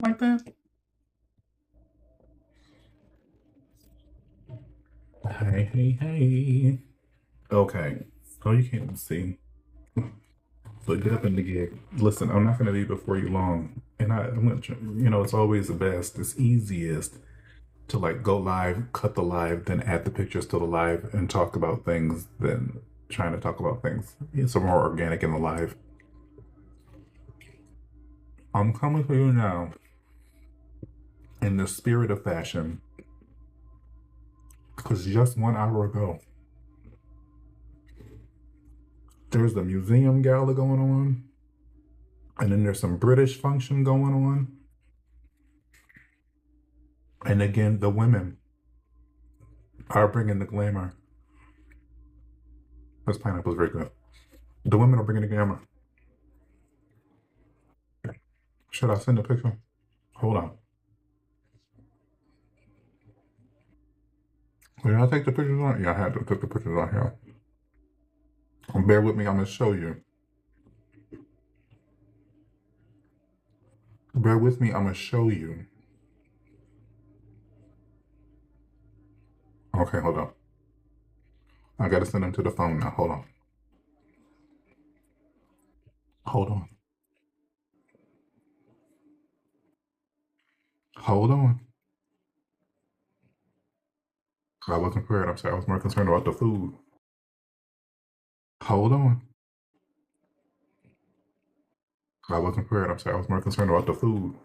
like that. Hey, hey, hey. Okay. Oh, you can't see. But get up in the gig. Listen, I'm not going to be before you long. And I'm going to, it's always the best. It's easiest to like go live, cut the live, then add the pictures to the live and talk about things than trying to talk about things. It's more organic in the live. I'm coming to you now in the spirit of fashion because just 1 hour ago, there's the museum gala going on, and then there's some British function going on. And again, the women are bringing the glamour. This pineapple is very good. The women are bringing the glamour. Should I send a picture? Hold on. Did I take the pictures on? Yeah, I had to take the pictures on here. Bear with me, I'm going to show you. Bear with me, I'm going to show you. Okay, hold on. I got to send them to the phone now. Hold on. Hold on. Hold on. I wasn't prepared. I'm sorry. I was more concerned about the food. Hold on. I wasn't prepared. I'm sorry. I was more concerned about the food.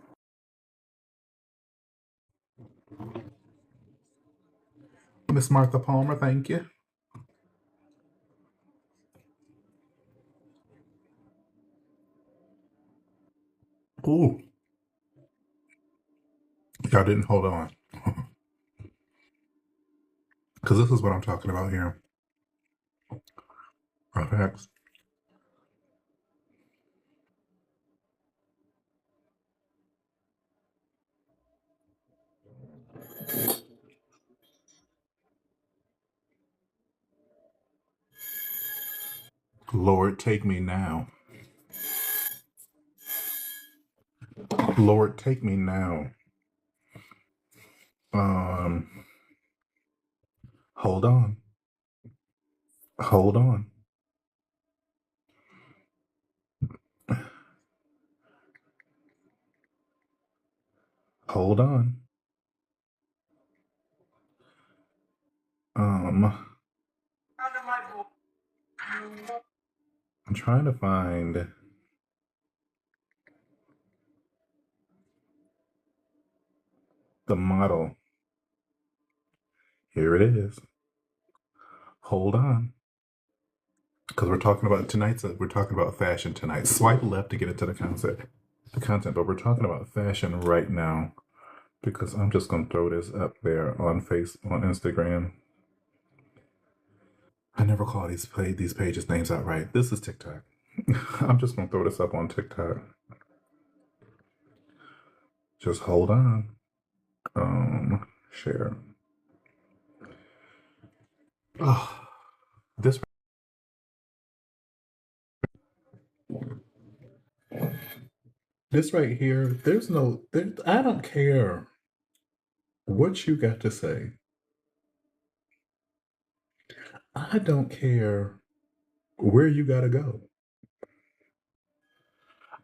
Miss Martha Palmer, thank you. Ooh. Y'all didn't hold on. Because this is what I'm talking about here. Facts. Lord, take me now. Lord, take me now. Um, hold on. Hold on. Hold on. Um, I'm trying to find the model. Here it is. Hold on. Because we're talking about fashion tonight. Swipe left to get into the content, but we're talking about fashion right now because I'm just gonna throw this up there on Instagram. I never call these pages names out right. This is TikTok. I'm just gonna throw this up on TikTok. Just hold on. Share. Oh, this this right here. I don't care what you got to say. I don't care where you gotta go.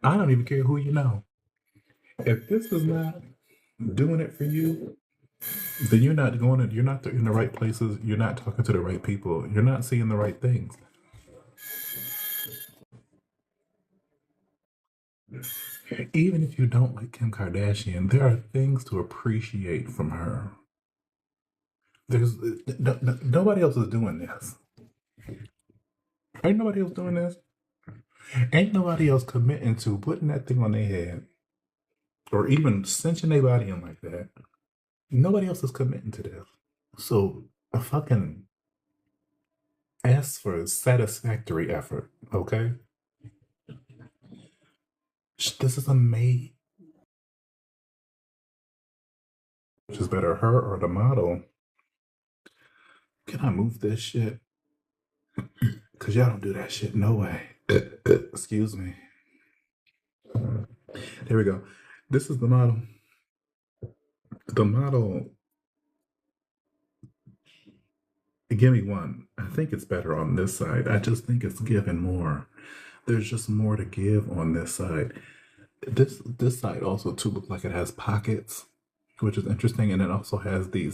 I don't even care who you know. If this is not doing it for you, then you're not in the right places. You're not talking to the right people. You're not seeing the right things. Even if you don't like Kim Kardashian, there are things to appreciate from her. Nobody else is doing this. Ain't nobody else doing this. Ain't nobody else committing to putting that thing on their head or even cinching their body in like that. Nobody else is committing to this. So a fucking S for satisfactory effort, okay? This is a maid. Which is better, her or the model? Can I move this shit? Because y'all don't do that shit. No way. Excuse me. There we go. This is the model. The model, give me one. I think it's better on this side. I just think it's given more. There's just more to give on this side. This side also too looks like it has pockets, which is interesting, and it also has the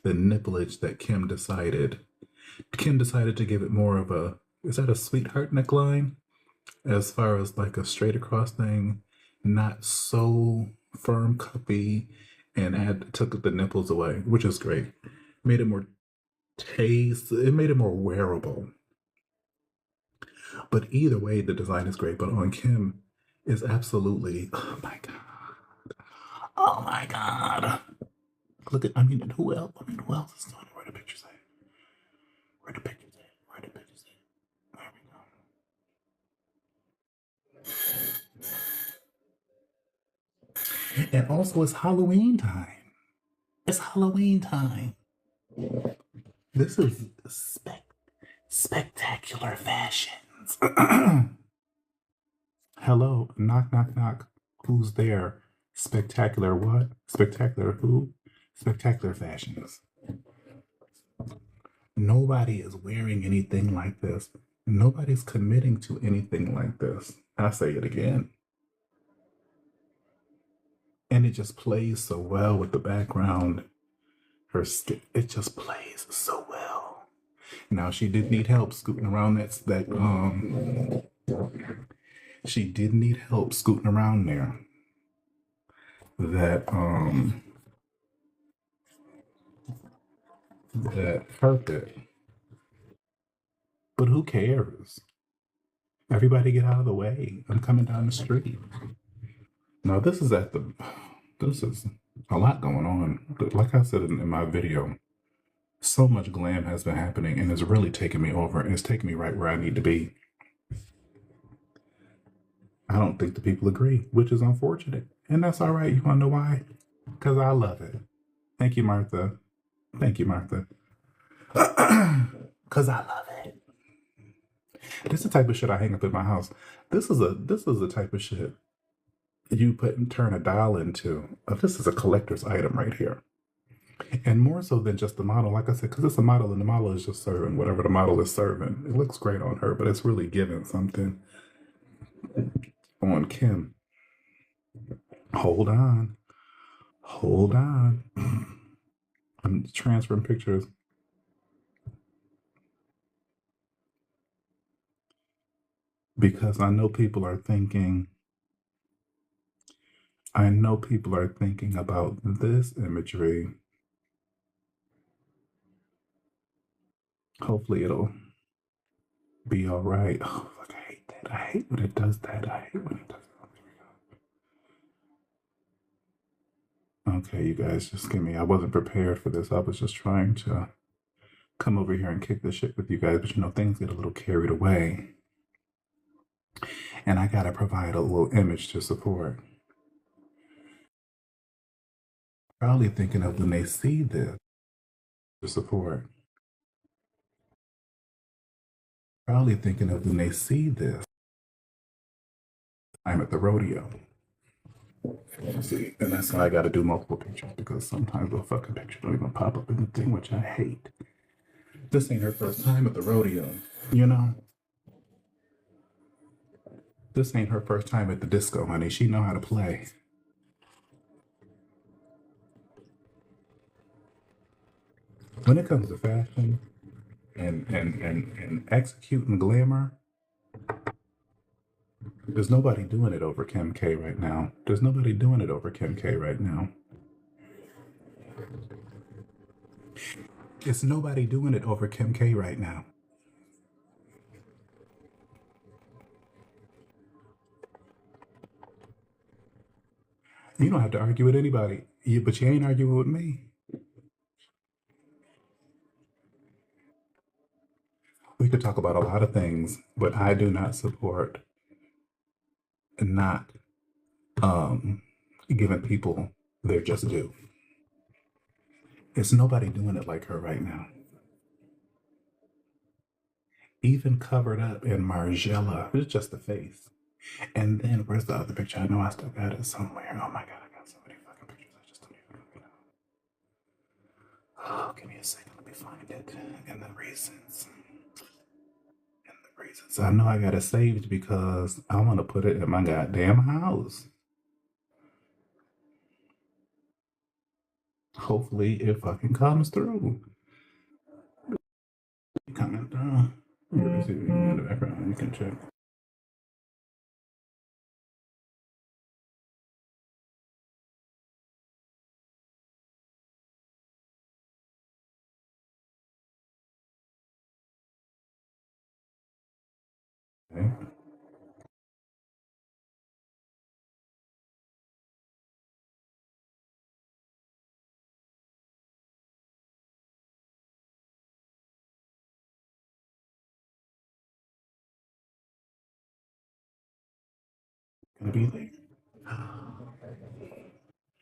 nipplage that Kim decided. Kim decided to give it more of a, is that a sweetheart neckline? As far as like a straight across thing, not so firm cuppy, and took the nipples away, which is great. Made it more taste. It made it more wearable. But either way, the design is great. But on Kim, is absolutely, oh my god, oh my god. Look at, I mean, who else? I mean, who else is doing it? Where the pictures at? Where the pictures at? Where the pictures at? There we go. And also, it's Halloween time. It's Halloween time. This is spectacular fashions. Hello, knock, knock, knock. Who's there? Spectacular what? Spectacular who? Spectacular fashions. Nobody is wearing anything like this. Nobody's committing to anything like this. I say it again. And it just plays so well with the background. Her skin, it just plays so well. Now she did need help scooting around she did need help scooting around there. That carpet. But who cares? Everybody get out of the way. I'm coming down the street. Now this is a lot going on. Like I said in my video, so much glam has been happening and it's really taken me over and it's taking me right where I need to be. I don't think the people agree, which is unfortunate. And that's all right. You want to know why? Because I love it. Thank you, Martha. Thank you, Martha. Because I love it. This is the type of shit I hang up in my house. This is the type of shit you turn a dial into. This is a collector's item right here. And more so than just the model, like I said, because it's a model and the model is just serving whatever the model is serving. It looks great on her, but it's really giving something on Kim. Hold on. Hold on. I'm transferring pictures. Because I know people are thinking about this imagery. Hopefully it'll be all right. Oh, fuck, I hate that. I hate when it does that. I hate when it does that. Okay, you guys, just give me. I wasn't prepared for this. I was just trying to come over here and kick the shit with you guys, but you know, things get a little carried away. And I gotta provide a little image to support. Probably thinking of when they see this to support. Probably thinking of when they see this. I'm at the rodeo. See, and that's why I got to do multiple pictures because sometimes a fucking picture don't even pop up in the thing, which I hate. This ain't her first time at the rodeo, you know? This ain't her first time at the disco, honey. She know how to play. When it comes to fashion and executing glamour, there's nobody doing it over Kim K right now. There's nobody doing it over Kim K right now. It's nobody doing it over Kim K right now. You don't have to argue with anybody, but you ain't arguing with me. We could talk about a lot of things, but I do not support not giving people their just due. It's nobody doing it like her right now. Even covered up in Margiela, it's just the face. And then where's the other picture? I know I still got it somewhere. Oh my god, I got so many fucking pictures. I just don't even know. Oh, give me a second. Let me find it. And the reasons. I know I got it saved because I want to put it in my goddamn house. Hopefully it fucking comes through. Coming through. Let me see if you can in the background. You can check. Okay. Gonna be there.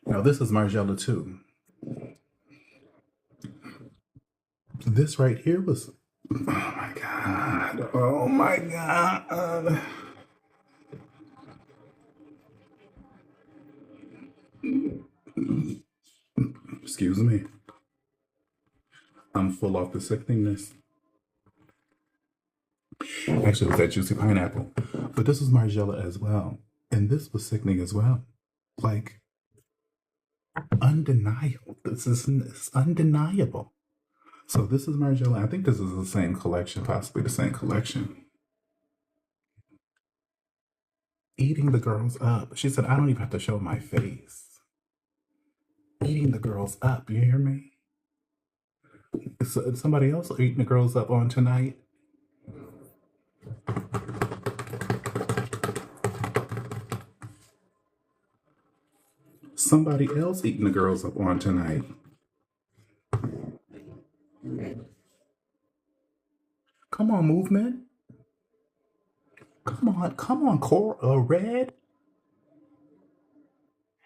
Now this is Margiela too. This right here was. Oh my god. Oh my god. Excuse me. I'm full off the sickeningness. Actually, it was that juicy pineapple. But this was Margiela as well. And this was sickening as well. Like, undeniable. This is it's undeniable. So this is Margiela. I think this is the same collection, possibly the same collection. Eating the girls up. She said, I don't even have to show my face. Eating the girls up. You hear me? Is somebody else eating the girls up on tonight? Somebody else eating the girls up on tonight. Come on, movement. Come on, red.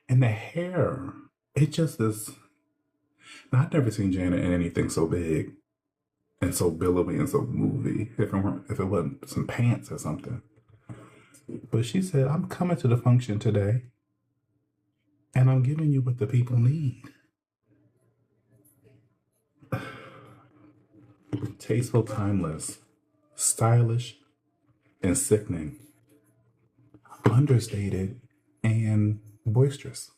And the hair. It just is. Now, I've never seen Janet in anything so big and so billowy and so movie. If it wasn't some pants or something. But she said, I'm coming to the function today and I'm giving you what the people need. Tasteful, timeless, stylish, and sickening. Understated and boisterous.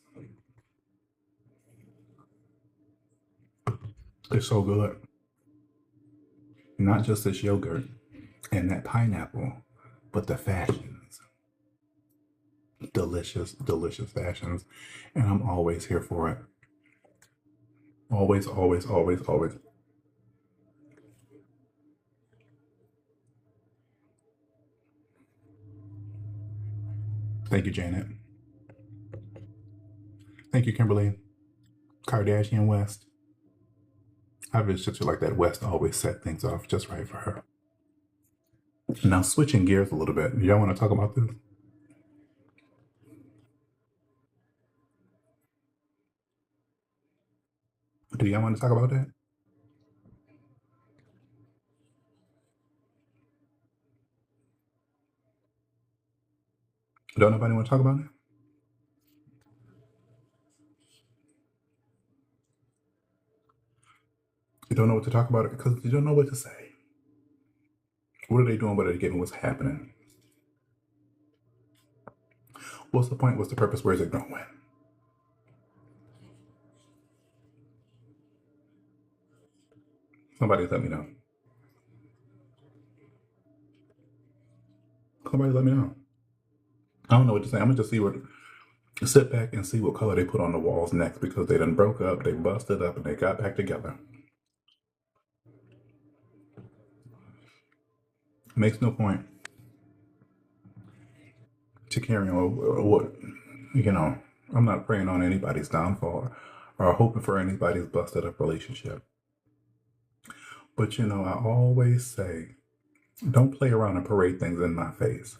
It's so good. Not just this yogurt and that pineapple, but the fashions. Delicious, delicious fashions. And I'm always here for it. Always, always, always, always. Thank you, Janet. Thank you, Kimberly. Kardashian West. I just feel like that West always set things off just right for her. Now, switching gears a little bit. Y'all want to talk about this? Do y'all want to talk about that? Don't nobody want to talk about it? You don't know what to talk about it because you don't know what to say. What are they doing? What are they getting? What's happening? What's the point? What's the purpose? Where's it going? Somebody let me know. Somebody let me know. I don't know what to say. I'm gonna just sit back and see what color they put on the walls next because they done broke up, they busted up, and they got back together. Makes no point to carry on what, you know, I'm not praying on anybody's downfall or hoping for anybody's busted up relationship. But I always say, don't play around and parade things in my face.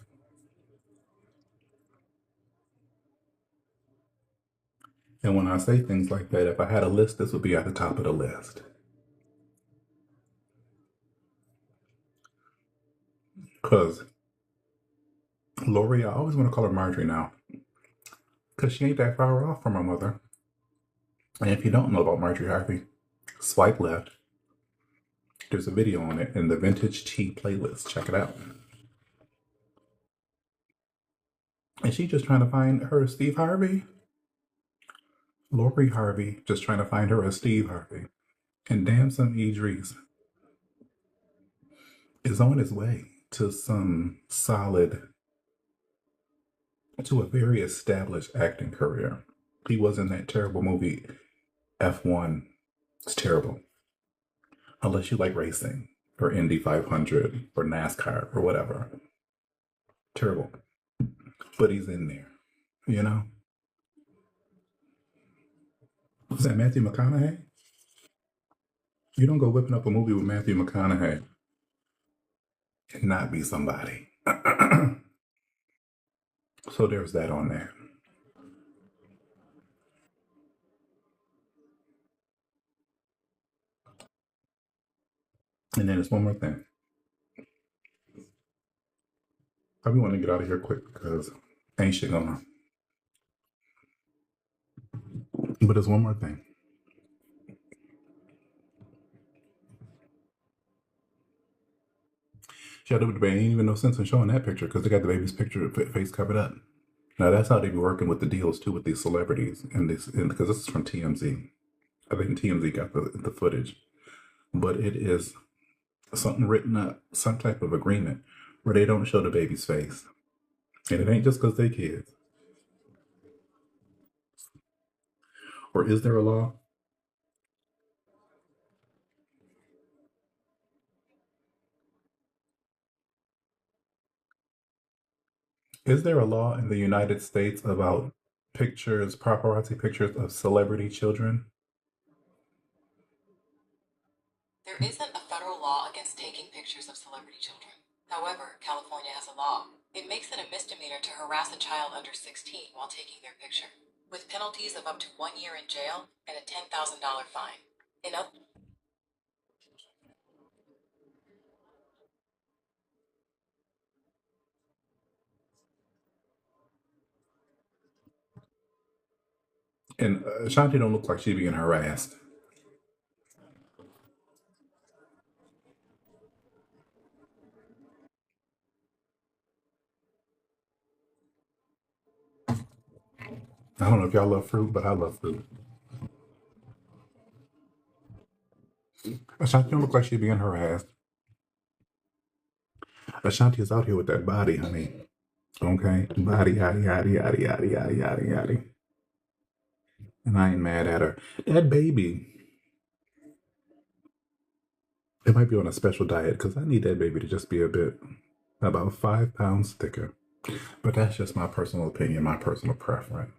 And when I say things like that, if I had a list, this would be at the top of the list. Because Lori, I always want to call her Marjorie now because she ain't that far off from her mother. And if you don't know about Marjorie Harvey, swipe left. There's a video on it in the Vintage Tea playlist. Check it out. And she just trying to find her Steve Harvey. Lori Harvey just trying to find her a Steve Harvey. And damn, some Idris is on his way to some solid, to a very established acting career. He was in that terrible movie, F1. It's terrible. Unless you like racing or Indy 500 or NASCAR or whatever. Terrible. But he's in there, you know? Was that Matthew McConaughey? You don't go whipping up a movie with Matthew McConaughey and not be somebody. So there's that on there. And then there's one more thing. I really want to get out of here quick because ain't shit going on. But there's one more thing. Shadow with the baby ain't even no sense in showing that picture because they got the baby's picture face covered up. Now that's how they be working with the deals too with these celebrities and this, and because this is from TMZ. I think TMZ got the footage, but it is something written up, some type of agreement where they don't show the baby's face, and it ain't just because they kids. Or is there a law? Is there a law in the United States about pictures, paparazzi pictures of celebrity children? There isn't a federal law against taking pictures of celebrity children. However, California has a law. It makes it a misdemeanor to harass a child under 16 while taking their picture, with penalties of up to 1 year in jail and a $10,000 fine. In other And Ashanti don't look like she being harassed. I don't know if y'all love fruit, but I love fruit. Ashanti don't look like she being harassed. Ashanti is out here with that body, honey. Okay? Body, yaddy, yaddy, yaddy, yaddy, yaddy, yaddy, yaddy. And I ain't mad at her. That baby, it might be on a special diet because I need that baby to just be a bit, about 5 pounds thicker. But that's just my personal opinion, my personal preference.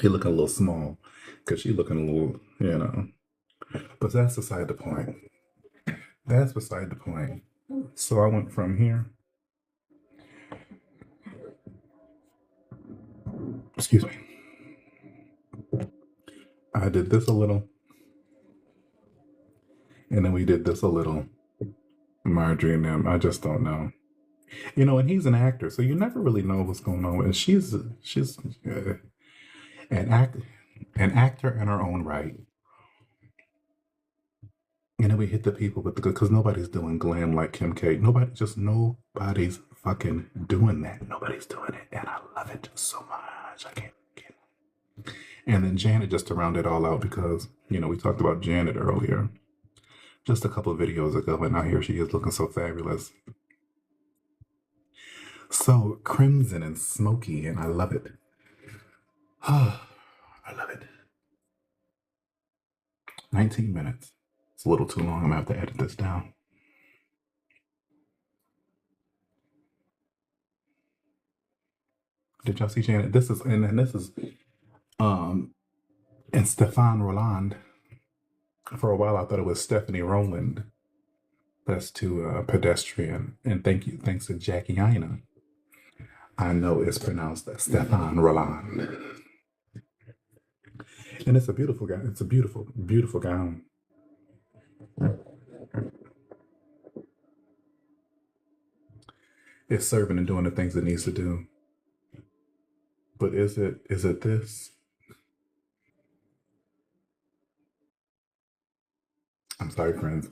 He looking a little small because she looking a little, you know. But that's beside the point. That's beside the point. So I went from here, excuse me, I did this a little, and then we did this a little. Marjorie and them, I just don't know. You know, and he's an actor, so you never really know what's going on. And she's an act an actor in her own right. And then we hit the people with the good because nobody's doing glam like Kim K. Nobody's fucking doing that. Nobody's doing it, and I love it so much. I can't. And then Janet just to round it all out because we talked about Janet earlier, just a couple of videos ago, and now here she is looking so fabulous, so crimson and smoky, and I love it. I love it. 19 minutes. It's a little too long. I'm gonna have to edit this down. Did y'all see Janet? This is um and Stefan Roland. For a while I thought it was Stephanie Rowland. That's to pedestrian. And thanks to Jackie Aina. I know it's pronounced Stefan Roland. And it's a beautiful gown. It's a beautiful, beautiful gown. It's serving and doing the things it needs to do. But is it this? I'm sorry, friends.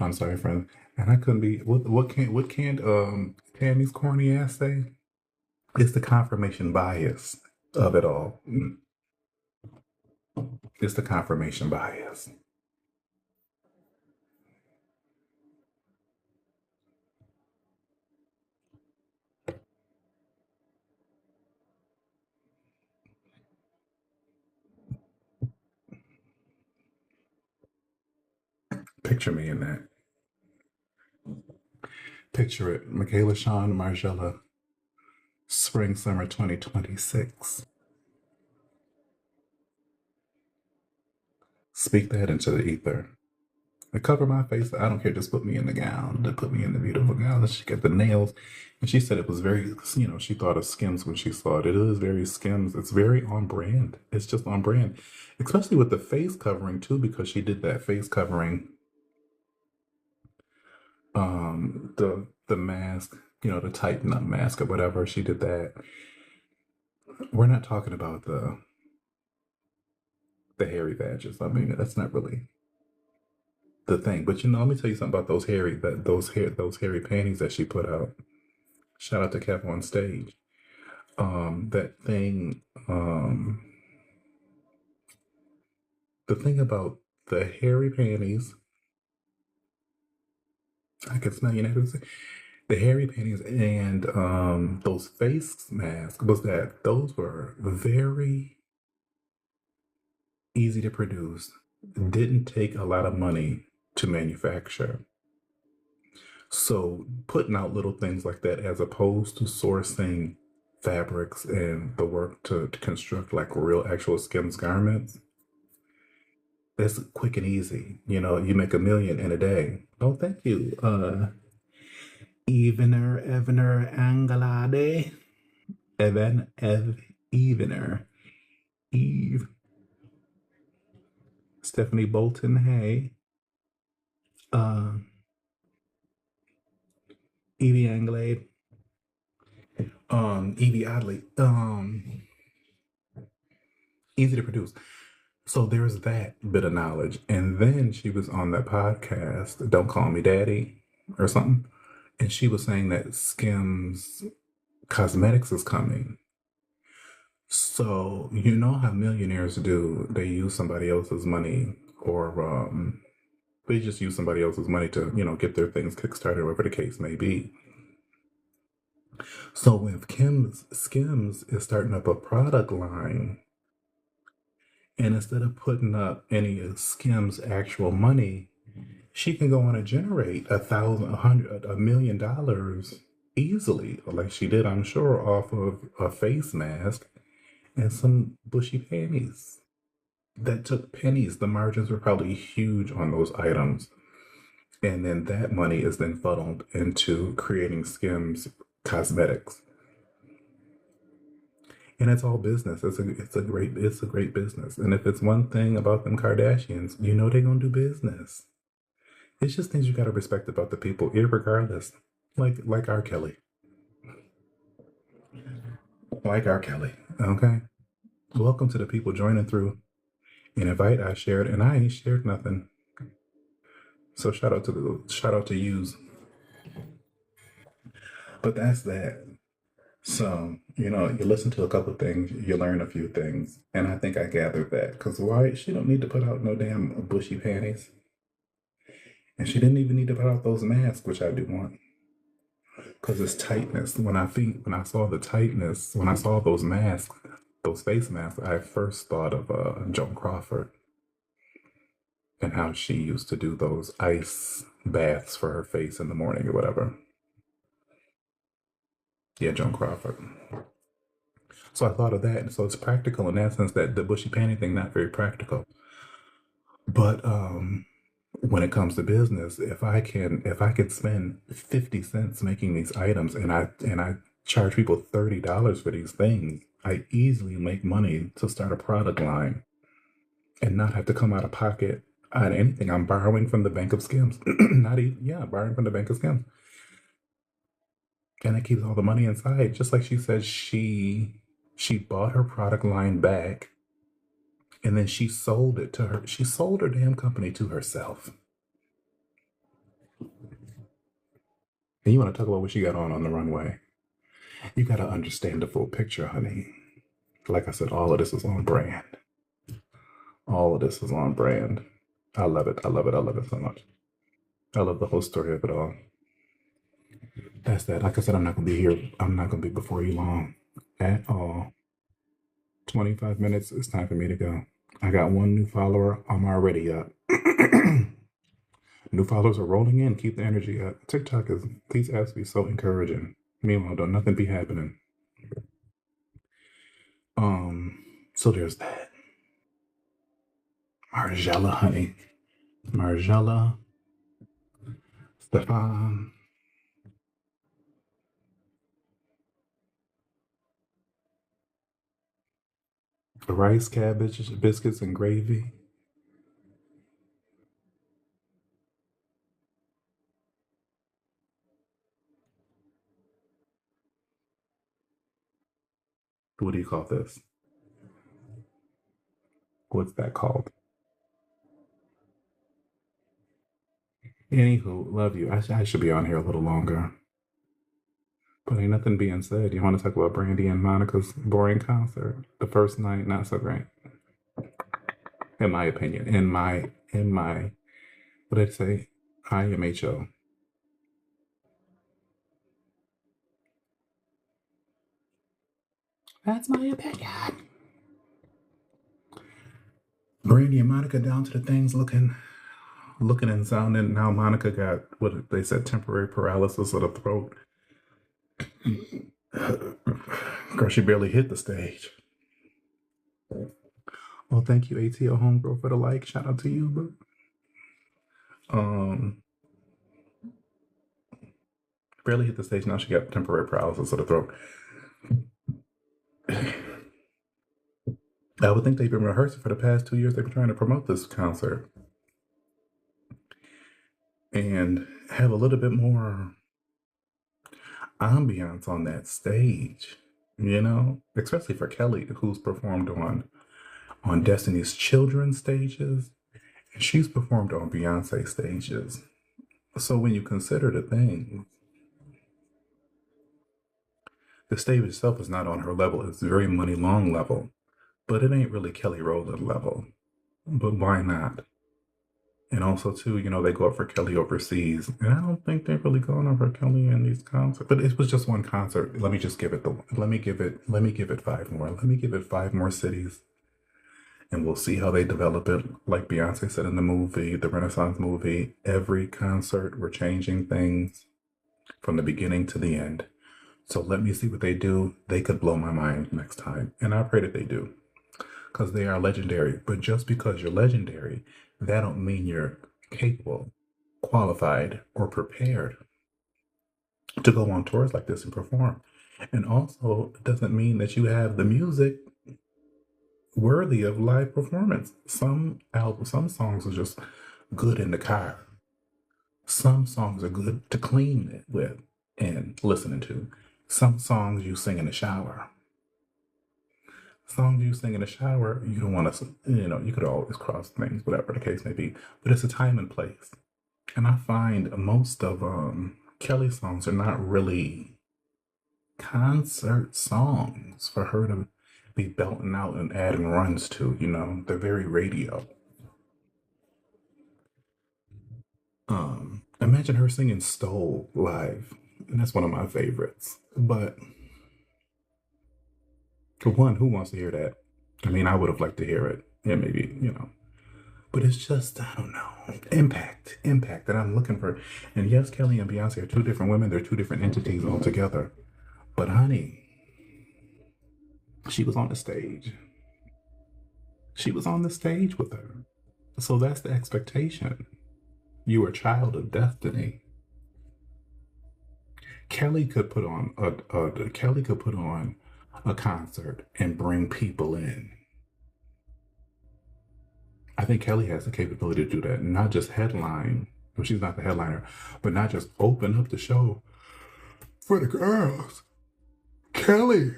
I'm sorry, friends. And I couldn't be what can Tammy's corny ass say? It's the confirmation bias of it all. It's the confirmation bias. Picture me in that. Picture it. Michaela Sean Margella, spring summer 2026. Speak that into the ether. To cover my face, I don't care. Just put me in the gown. To put me in the beautiful gown. She got the nails, and she said it was very. She thought of Skims when she saw it. It is very Skims. It's very on brand. It's just on brand, especially with the face covering too, because she did that face covering. The mask, the tighten up mask or whatever. She did that. We're not talking about the hairy badges. I mean, that's not really the thing. But let me tell you something about those hairy panties that she put out. Shout out to Kev on stage. That thing. The thing about the hairy panties, I can smell you know. The hairy panties and those face masks was that those were very easy to produce. Didn't take a lot of money to manufacture. So putting out little things like that as opposed to sourcing fabrics and the work to construct like real actual Skims garments, that's quick and easy. You make $1 million in a day. Oh, thank you. Evener, Angalade. Evener. Eve. Stephanie Bolton, hey. Uh, Evie Anglade. Evie Oddly. Easy to produce. So there's that bit of knowledge. And then she was on that podcast, Don't Call Me Daddy or something. And she was saying that Skims Cosmetics is coming. So you know how millionaires do. They use somebody else's money or they just use somebody else's money to, get their things kickstarted, whatever the case may be. So when Skims is starting up a product line, and instead of putting up any of Skims' actual money, she can go on and generate $1 million easily, like she did, I'm sure, off of a face mask and some bushy panties. That took pennies. The margins were probably huge on those items. And then that money is then funneled into creating Skims Cosmetics. And it's all business. It's a great business. And if it's one thing about them Kardashians, they're gonna do business. It's just things you gotta respect about the people, irregardless. Like R. Kelly. Like R. Kelly. Okay. Welcome to the people joining through. An invite I shared, and I ain't shared nothing. So shout out to yous. But that's that. So, you listen to a couple things, you learn a few things. And I think I gathered that. Because why? She don't need to put out no damn bushy panties. And she didn't even need to put out those masks, which I do want. Because it's tightness. When I saw the tightness, when I saw those masks, those face masks, I first thought of Joan Crawford. And how she used to do those ice baths for her face in the morning or whatever. Yeah, Joan Crawford. So I thought of that. So it's practical in that sense, that the bushy panty thing, not very practical. But when it comes to business, if I could spend 50 cents making these items and I charge people $30 for these things, I easily make money to start a product line and not have to come out of pocket on anything. I'm borrowing from the Bank of Skims. Not even, yeah, borrowing from the Bank of Skims. and it keeps all the money inside. Just like she said, she bought her product line back, and then she sold it to her. She sold her damn company to herself. And you want to talk about what she got on the runway? You got to understand the full picture, honey. Like I said, all of this is on brand. All of this is on brand. I love it. I love it. I love it so much. I love the whole story of it all. That's that. Like I said, I'm not going to be here. I'm not going to be before you long at all. 25 minutes. It's time for me to go. I got one new follower. I'm already up. New followers are rolling in. Keep the energy up. TikTok is, these apps be so encouraging. Meanwhile, don't nothing be happening. So there's that. Margella, honey. Margella. Stefan. Rice, cabbage, biscuits, and gravy. What do you call this? What's that called? Anywho, love you. I should be on here a little longer. But ain't nothing being said. You want to talk about Brandy and Monica's boring concert? The first night, not so great. In my opinion. In my, what did I say? IMHO. That's my opinion. Brandy and Monica down to the things looking and sounding. Now Monica got what they said, temporary paralysis of the throat. Girl, she barely hit the stage. Well, thank you, ATO Homegirl, for the like. Shout out to you, bro. Barely hit the stage. Now she got temporary paralysis of the throat. I would think they've been rehearsing for the past 2 years. They've been trying to promote this concert and have a little bit more ambiance on that stage, you know, especially for Kelly, who's performed on Destiny's Children stages, and she's performed on Beyoncé stages. So when you consider the thing, the stage itself is not on her level. It's very Money Long level, but it ain't really Kelly Rowland level. But why not? And also too, you know, they go up for Kelly overseas, and I don't think they've really gone over Kelly in these concerts. But it was just one concert. Let me just give it let me give it 5 more. Let me give it 5 more cities, and we'll see how they develop it. Like Beyonce said in the movie, the Renaissance movie, every concert we're changing things from the beginning to the end. So let me see what they do. They could blow my mind next time, and I pray that they do, because they are legendary. But just because you're legendary, that don't mean you're capable, qualified, or prepared to go on tours like this and perform. And also, it doesn't mean that you have the music worthy of live performance. Some songs are just good in the car. Some songs are good to clean it with and listening to. Some songs you sing in the shower. Songs you sing in the shower, you don't want to, you know, you could always cross things, whatever the case may be, but it's a time and place. And I find most of Kelly's songs are not really concert songs for her to be belting out and adding runs to, you know. They're very radio. Imagine her singing Stole live, and that's one of my favorites. But for one, who wants to hear that? I mean, I would have liked to hear it. Yeah, maybe, you know. But it's just, I don't know, impact that I'm looking for. And yes, Kelly and Beyonce are two different women. They're two different entities altogether. But honey, she was on the stage. She was on the stage with her. So that's the expectation. You are a child of destiny. Kelly could put on a concert and bring people in. I think Kelly has the capability to do that, not just headline. Well, she's not the headliner, but not just open up the show for the girls. Kelly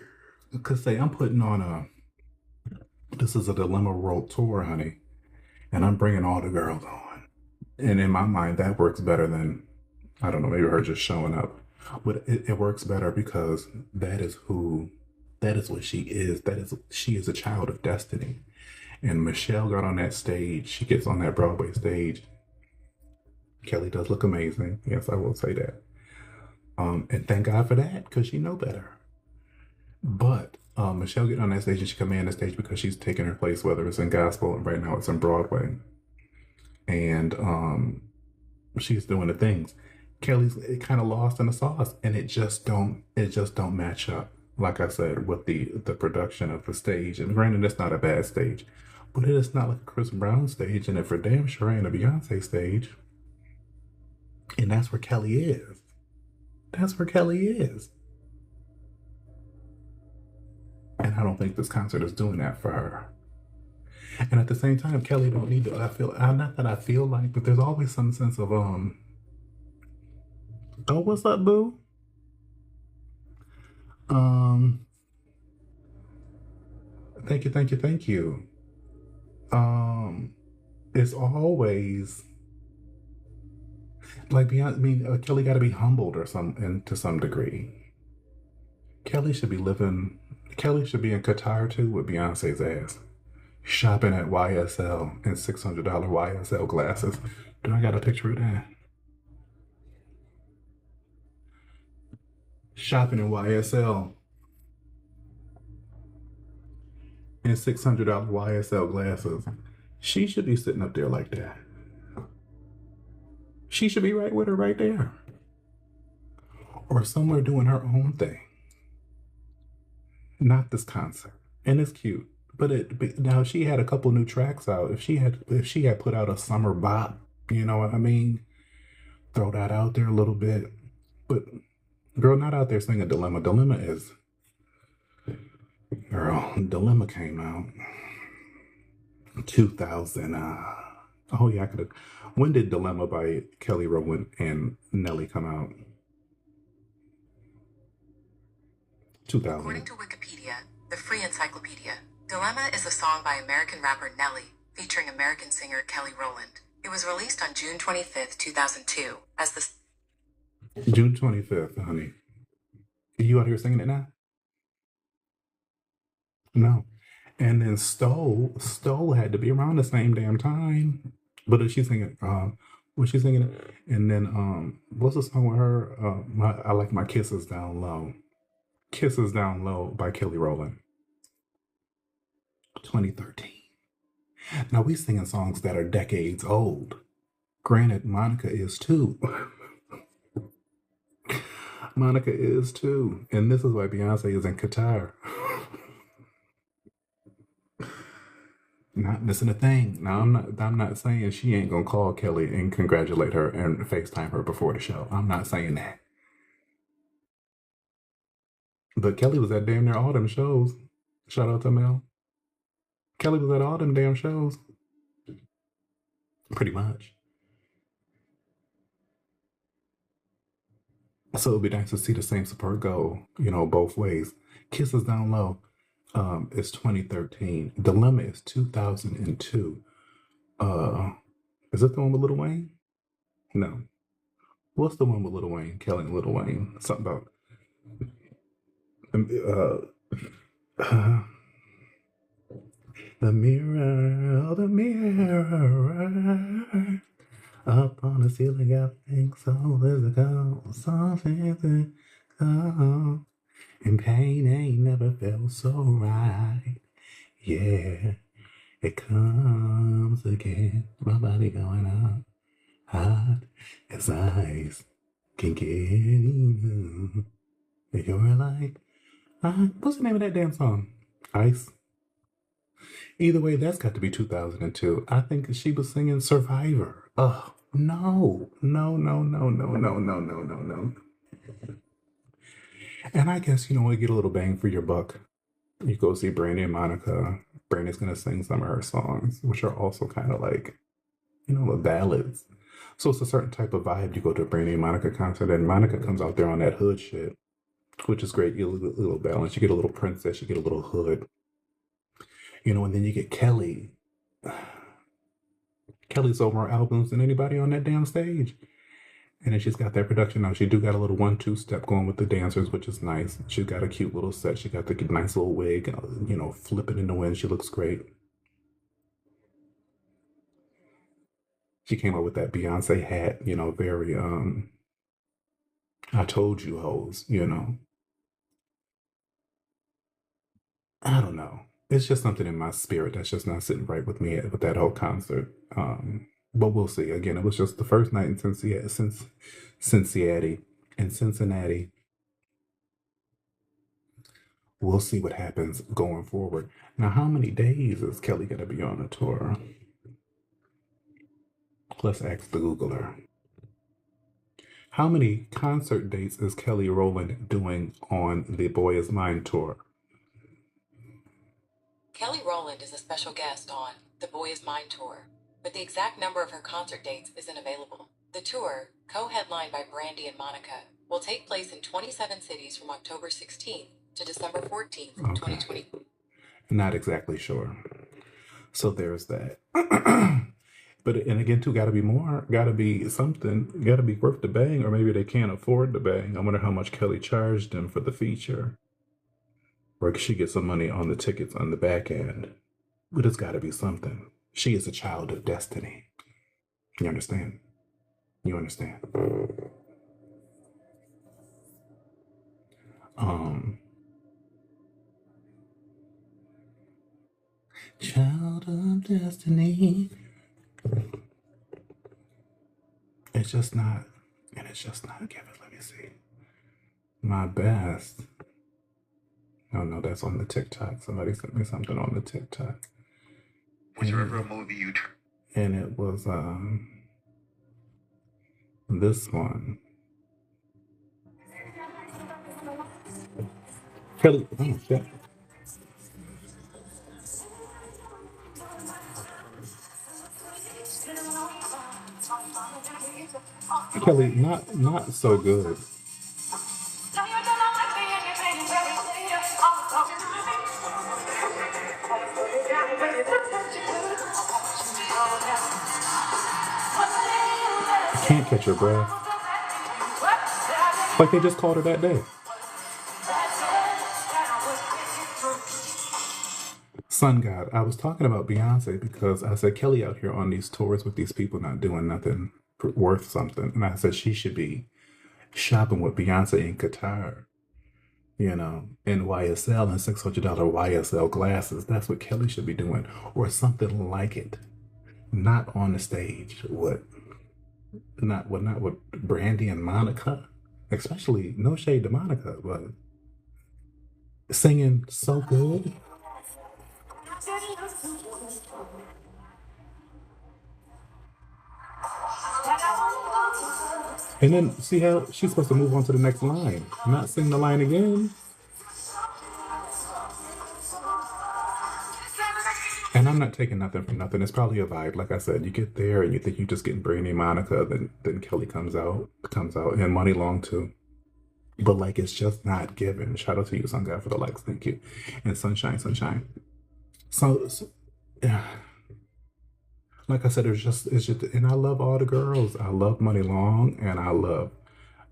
could say, I'm putting on this is a Dilemma World Tour, honey, and I'm bringing all the girls on. And in my mind, that works better than, I don't know, maybe her just showing up. But it works better because that is what she is. She is a child of destiny. And Michelle got on that stage. She gets on that Broadway stage. Kelly does look amazing. Yes, I will say that. And thank God for that, because she know better. But Michelle getting on that stage and she command the stage because she's taking her place, whether it's in gospel and right now it's in Broadway. And she's doing the things. Kelly's kind of lost in the sauce, and it just don't match up. Like I said, with the production of the stage. And granted, it's not a bad stage, but it is not like a Chris Brown stage, and it for damn sure ain't a Beyonce stage. And that's where Kelly is. That's where Kelly is. And I don't think this concert is doing that for her. And at the same time, Kelly don't need to, not that I feel like, but there's always some sense of, oh, what's up, boo? Thank you. It's always like Kelly got to be humbled to some degree. Kelly should be in Qatar too with Beyonce's ass, shopping at YSL in $600 YSL glasses. Do I got a picture of that? Shopping in YSL in $600 YSL glasses. She should be sitting up there like that. She should be right with her right there. Or somewhere doing her own thing. Not this concert. And it's cute. But now she had a couple new tracks out. If she had put out a summer bop, you know what I mean? Throw that out there a little bit. But girl, not out there singing Dilemma. Dilemma came out 2000. Oh yeah, I could have. When did Dilemma by Kelly Rowland and Nelly come out? 2000. According to Wikipedia, the free encyclopedia, Dilemma is a song by American rapper Nelly, featuring American singer Kelly Rowland. It was released on June 25th, 2002, as the... June 25th, honey. Are you out here singing it now? No. And then Stowe had to be around the same damn time. But is she singing, was she singing it? And then, what's the song with her? I Like My Kisses Down Low. Kisses Down Low by Kelly Rowland. 2013. Now we singing songs that are decades old. Granted, Monica is too. Monica is too. And this is why Beyonce is in Qatar. Not missing a thing. Now I'm not saying she ain't gonna call Kelly and congratulate her and FaceTime her before the show. I'm not saying that. But Kelly was at damn near all them shows. Shout out to Mel. Kelly was at all them damn shows. Pretty much. So it'd be nice to see the same support go, both ways. Kisses Down Low is 2013. Dilemma is 2002. Is it the one with Lil Wayne? No. What's the one with Lil Wayne? Kelly and Lil Wayne. Something about the mirror, oh, the mirror. Up on the ceiling, I think so physical, so physical. And pain ain't never felt so right. Yeah, it comes again. My body going up, hot as ice. Can get you. You're like, what's the name of that damn song? Ice. Either way, that's got to be 2002. I think she was singing Survivor. Oh, no. And I guess, we get a little bang for your buck. You go see Brandy and Monica. Brandy's going to sing some of her songs, which are also kind of like, the ballads. So it's a certain type of vibe. You go to a Brandy and Monica concert, and Monica comes out there on that hood shit. which is great. You get a little balance. You get a little princess. You get a little hood. You know, and then you get Kelly. Kelly's sold more albums than anybody on that damn stage. And then she's got that production now. She do got a little 1-2 step going with the dancers, which is nice. She's got a cute little set. She got the nice little wig, you know, flipping in the wind. She looks great. She came up with that Beyonce hat, you know, very I told you hoes, you know. I don't know. It's just something in my spirit that's just not sitting right with me with that whole concert. But we'll see. Again, it was just the first night in Cincinnati. We'll see what happens going forward. Now, how many days is Kelly going to be on the tour? Let's ask the Googler. How many concert dates is Kelly Rowland doing on the Boy Is Mine tour? Kelly Rowland is a special guest on The Boy Is Mine tour, but the exact number of her concert dates isn't available. The tour, co-headlined by Brandy and Monica, will take place in 27 cities from October 16th to December 14th, 2020. Not exactly sure. So there's that. But, and again, too, gotta be more, gotta be something, gotta be worth the bang, or maybe they can't afford the bang. I wonder how much Kelly charged them for the feature. Or she gets some money on the tickets on the back end. But it's gotta be something. She is a child of destiny. You understand? You understand? Child of destiny. It's just not, and it's just not given. Let me see. My best. Oh no, that's on the TikTok. Somebody sent me something on the TikTok. Was there ever a movie you and it was this one. Kelly, oh shit. Kelly, not so good. Can't catch her breath. Like they just called her that day. Sun God, I was talking about Beyonce because I said Kelly out here on these tours with these people not doing nothing worth something. And I said she should be shopping with Beyonce in Qatar, you know, in YSL and $600 YSL glasses. That's what Kelly should be doing, or something like it. Not on the stage. Not with Brandy and Monica. Especially, no shade to Monica, but singing so good. And then see how she's supposed to move on to the next line, not sing the line again. And I'm not taking nothing from nothing. It's probably a vibe. Like I said, you get there and you think you're just getting Brandy and Monica, then Kelly comes out, and Money Long too. But like it's just not given. Shout out to you, Sun God, for the likes. Thank you. And Sunshine. So yeah. Like I said, it's just, and I love all the girls. I love Money Long, and I love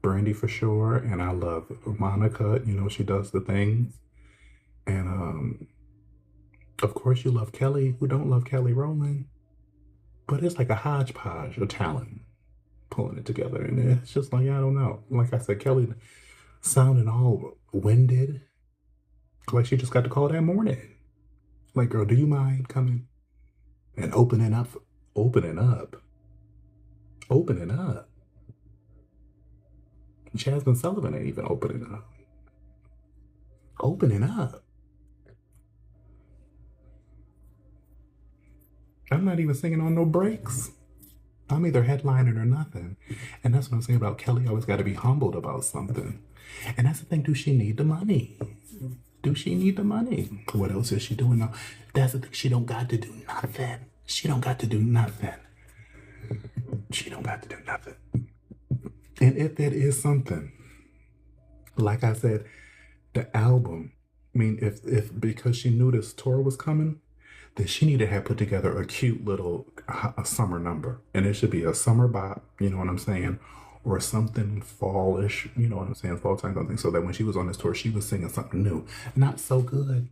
Brandy for sure, and I love Monica. You know, she does the things, and of course, you love Kelly. Who don't love Kelly Rowland? But it's like a hodgepodge of talent pulling it together, and it's just like I don't know. Like I said, Kelly sounding all winded, like she just got the call that morning. Like, girl, do you mind coming and opening up. Jasmine Sullivan ain't even opening up. I'm not even singing on no breaks. I'm either headlining or nothing. And that's what I'm saying about Kelly. Always got to be humbled about something. And that's the thing. Do she need the money? What else is she doing now? That's the thing. She don't got to do nothing. And if that is something, Like I said, the album. I mean, if because she knew this tour was coming, then she needed to have put together a cute little a summer number, and it should be a summer bop. You know what I'm saying? Or something fallish. You know what I'm saying? Fall time something. So that when she was on this tour, she was singing something new. Not so good.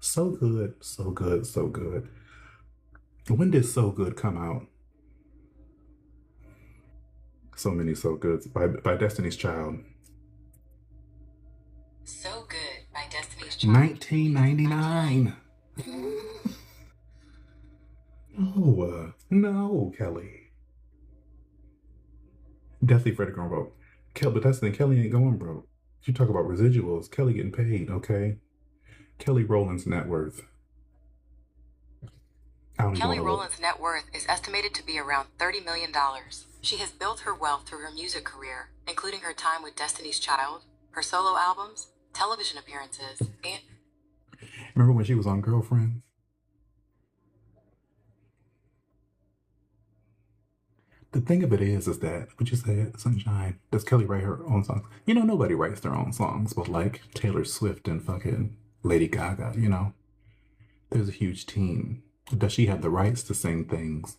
So good. So good. So good. When did So Good come out? So many So Goods by Destiny's Child. So Good by Destiny's Child. 1999. No, Kelly. Definitely Freddie gonna vote. But that's the thing. Kelly ain't going broke. You talk about residuals. Kelly getting paid, okay? Kelly Rowland's net worth. Kelly Rowland's net worth is estimated to be around $30 million. She has built her wealth through her music career, including her time with Destiny's Child, her solo albums, television appearances, and... Remember when she was on Girlfriends? The thing of it is that, what you said, Sunshine, does Kelly write her own songs? You know, nobody writes their own songs, but like Taylor Swift and fucking Lady Gaga, you know? There's a huge team. Does she have the rights to sing things?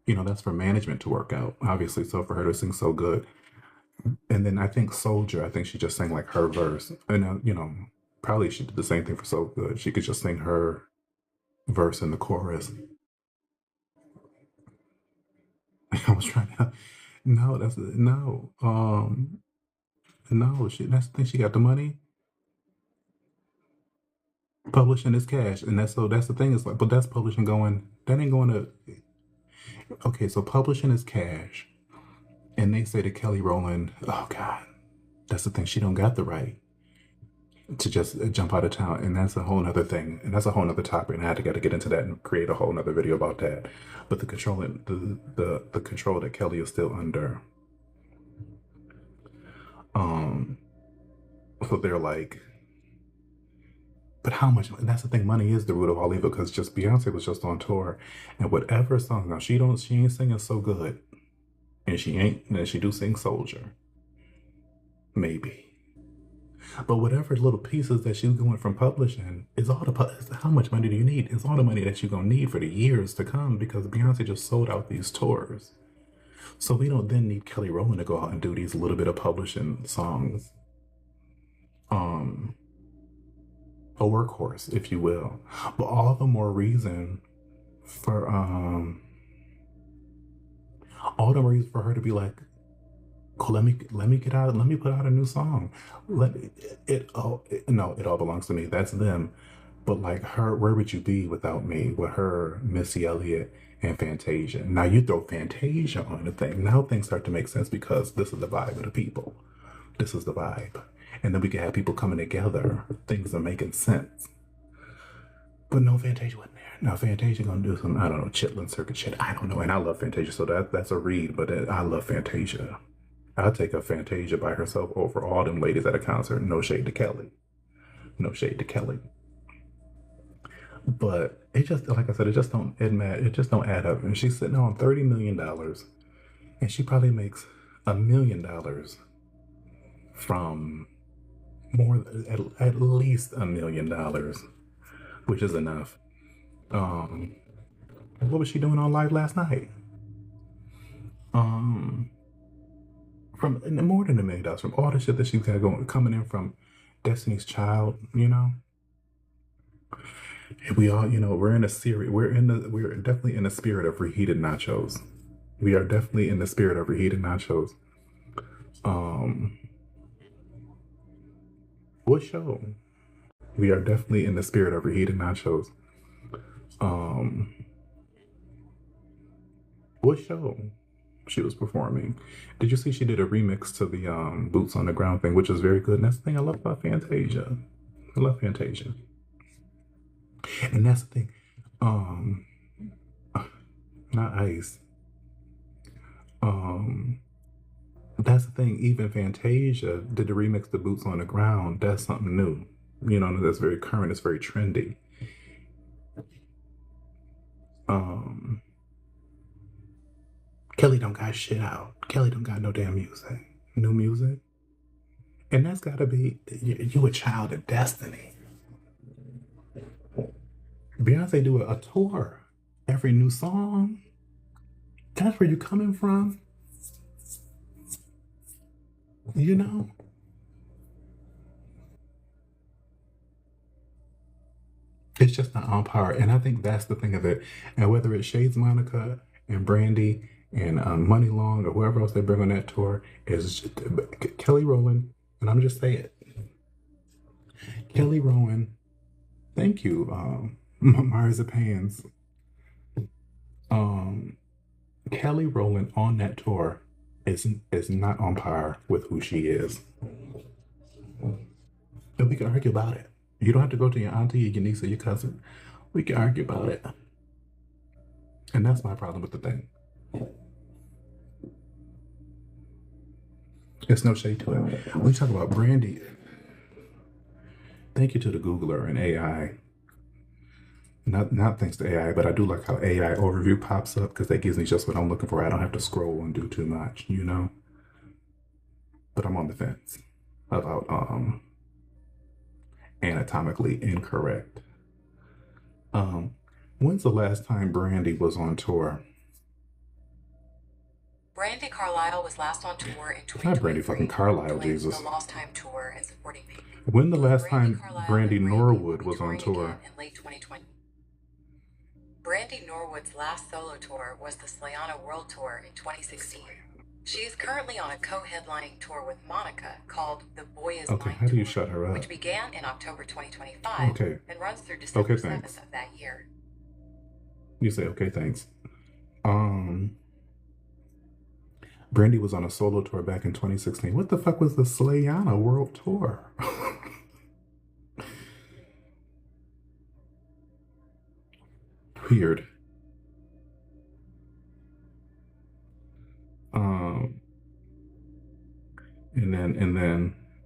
You know, that's for management to work out, obviously. So for her to sing So Good. And then I think Soldier, I think she just sang like her verse. And, you know, probably she did the same thing for So Good. She could just sing her verse in the chorus. I was trying to, no, no, that's the thing. She got the money. Publishing is cash. And that's the thing is like, but that's publishing going, that ain't going to, okay, so publishing is cash. And they say to Kelly Rowland, oh God, that's the thing. She don't got the right to just jump out of town. And that's a whole nother thing. And that's a whole nother topic. And I had to get into that and create a whole nother video about that. But the control, the control that Kelly is still under. So they're like, but how much? And that's the thing. Money is the root of all evil. Because just Beyonce was just on tour, and whatever song. Now she ain't singing So Good, and she do sing Soldier, maybe. But whatever little pieces that she's going from publishing is all how much money do you need? It's all the money that you're gonna need for the years to come because Beyonce just sold out these tours. So we don't then need Kelly Rowland to go out and do these little bit of publishing songs. A workhorse, if you will. But all the more reason for her to be like, cool, let me get out, let me put out a new song. It all belongs to me. That's them. But like her, where would you be without me? With her, Missy Elliott, and Fantasia. Now you throw Fantasia on the thing. Now things start to make sense because this is the vibe of the people. This is the vibe. And then we can have people coming together. Things are making sense. But no, Fantasia wasn't there. Now Fantasia gonna do some, I don't know, Chitlin Circuit shit. I don't know. And I love Fantasia, so that's a read. But I love Fantasia. I'll take a Fantasia by herself over all them ladies at a concert. No shade to Kelly. No shade to Kelly. But it just, like I said, it just don't add up. And she's sitting on $30 million, and she probably makes $1 million from at least $1 million, which is enough. What was she doing on live last night? From more than $1 million from all the shit that she's got coming in from Destiny's Child, you know. And we all, you know, we're definitely in the spirit of reheated nachos. We are definitely in the spirit of reheated nachos. What show? We are definitely in the spirit of reheated nachos. What show she was performing? Did you see she did a remix to the Boots on the Ground thing, which is very good. And that's the thing I love about Fantasia. I love Fantasia. And that's the thing. Not Ice. That's the thing. Even Fantasia did the remix to Boots on the Ground. That's something new. You know, that's very current. It's very trendy. Kelly don't got shit out. Kelly don't got no damn music. New music. And that's got to be, you a child of destiny. Beyonce do a tour every new song. That's where you coming from. You know? It's just not on par. And I think that's the thing of it. And whether it's Shades Monica and Brandy and Money Long or whoever else they bring on that tour, is just, Kelly Rowland. And I'm just saying, Kelly Rowland, thank you, Mars of Pans. Kelly Rowland on that tour is not on par with who she is. And we can argue about it. You don't have to go to your auntie or your niece or your cousin. We can argue about it. And that's my problem with the thing. There's no shade to it. When we talk about Brandy, thank you to the Googler and AI. Not thanks to AI, but I do like how AI overview pops up because that gives me just what I'm looking for. I don't have to scroll and do too much, you know? But I'm on the fence about anatomically incorrect. When's the last time Brandy was on tour? Brandy Carlisle was last on tour in 2023. Not Brandy fucking Carlisle, Jesus. The Lost Time tour and supporting Pink. When the last time Brandy and Norwood was on tour? In late 2020. Brandy Norwood's last solo tour was the Slayana World Tour in 2016. She is currently on a co-headlining tour with Monica called The Boy Is Mine how do you Tour, shut her up? which began in October 2025 Okay. and runs through December Okay, 7th thanks. of that year. You say, okay, thanks. Brandy was on a solo tour back in 2016. What the fuck was the Slayana World Tour? Weird.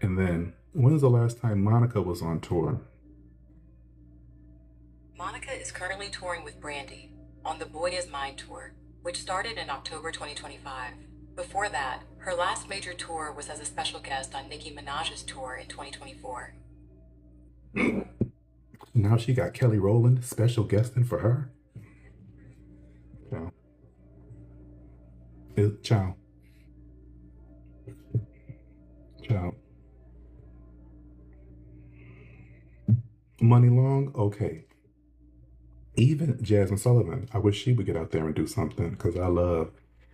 And then, when's the last time Monica was on tour? Monica is currently touring with Brandy on the Boy Is Mine tour, which started in October 2025. Before that, her last major tour was as a special guest on Nicki Minaj's tour in 2024. Now she got Kelly Rowland special guesting for her. Ciao. Ciao. Money Long, okay. Even Jasmine Sullivan, I wish she would get out there and do something because I love.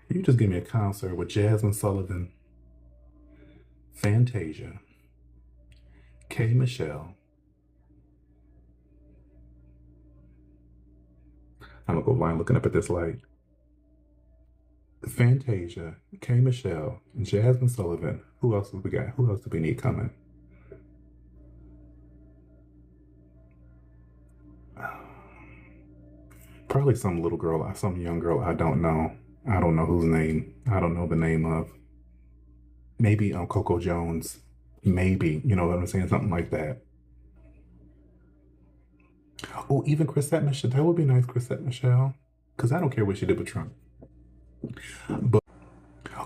You just give me a concert with Jasmine Sullivan, Fantasia, K. Michelle. I'm gonna go blind looking up at this light. Fantasia, K. Michelle, Jasmine Sullivan. Who else have we got? Who else do we need coming? Probably some little girl, some young girl. I don't know. I don't know whose name. I don't know the name of. Maybe Coco Jones. Maybe, you know what I'm saying? Something like that. Oh, even Chrisette Michelle. That would be nice, Chrisette Michelle. Because I don't care what she did with Trump. But,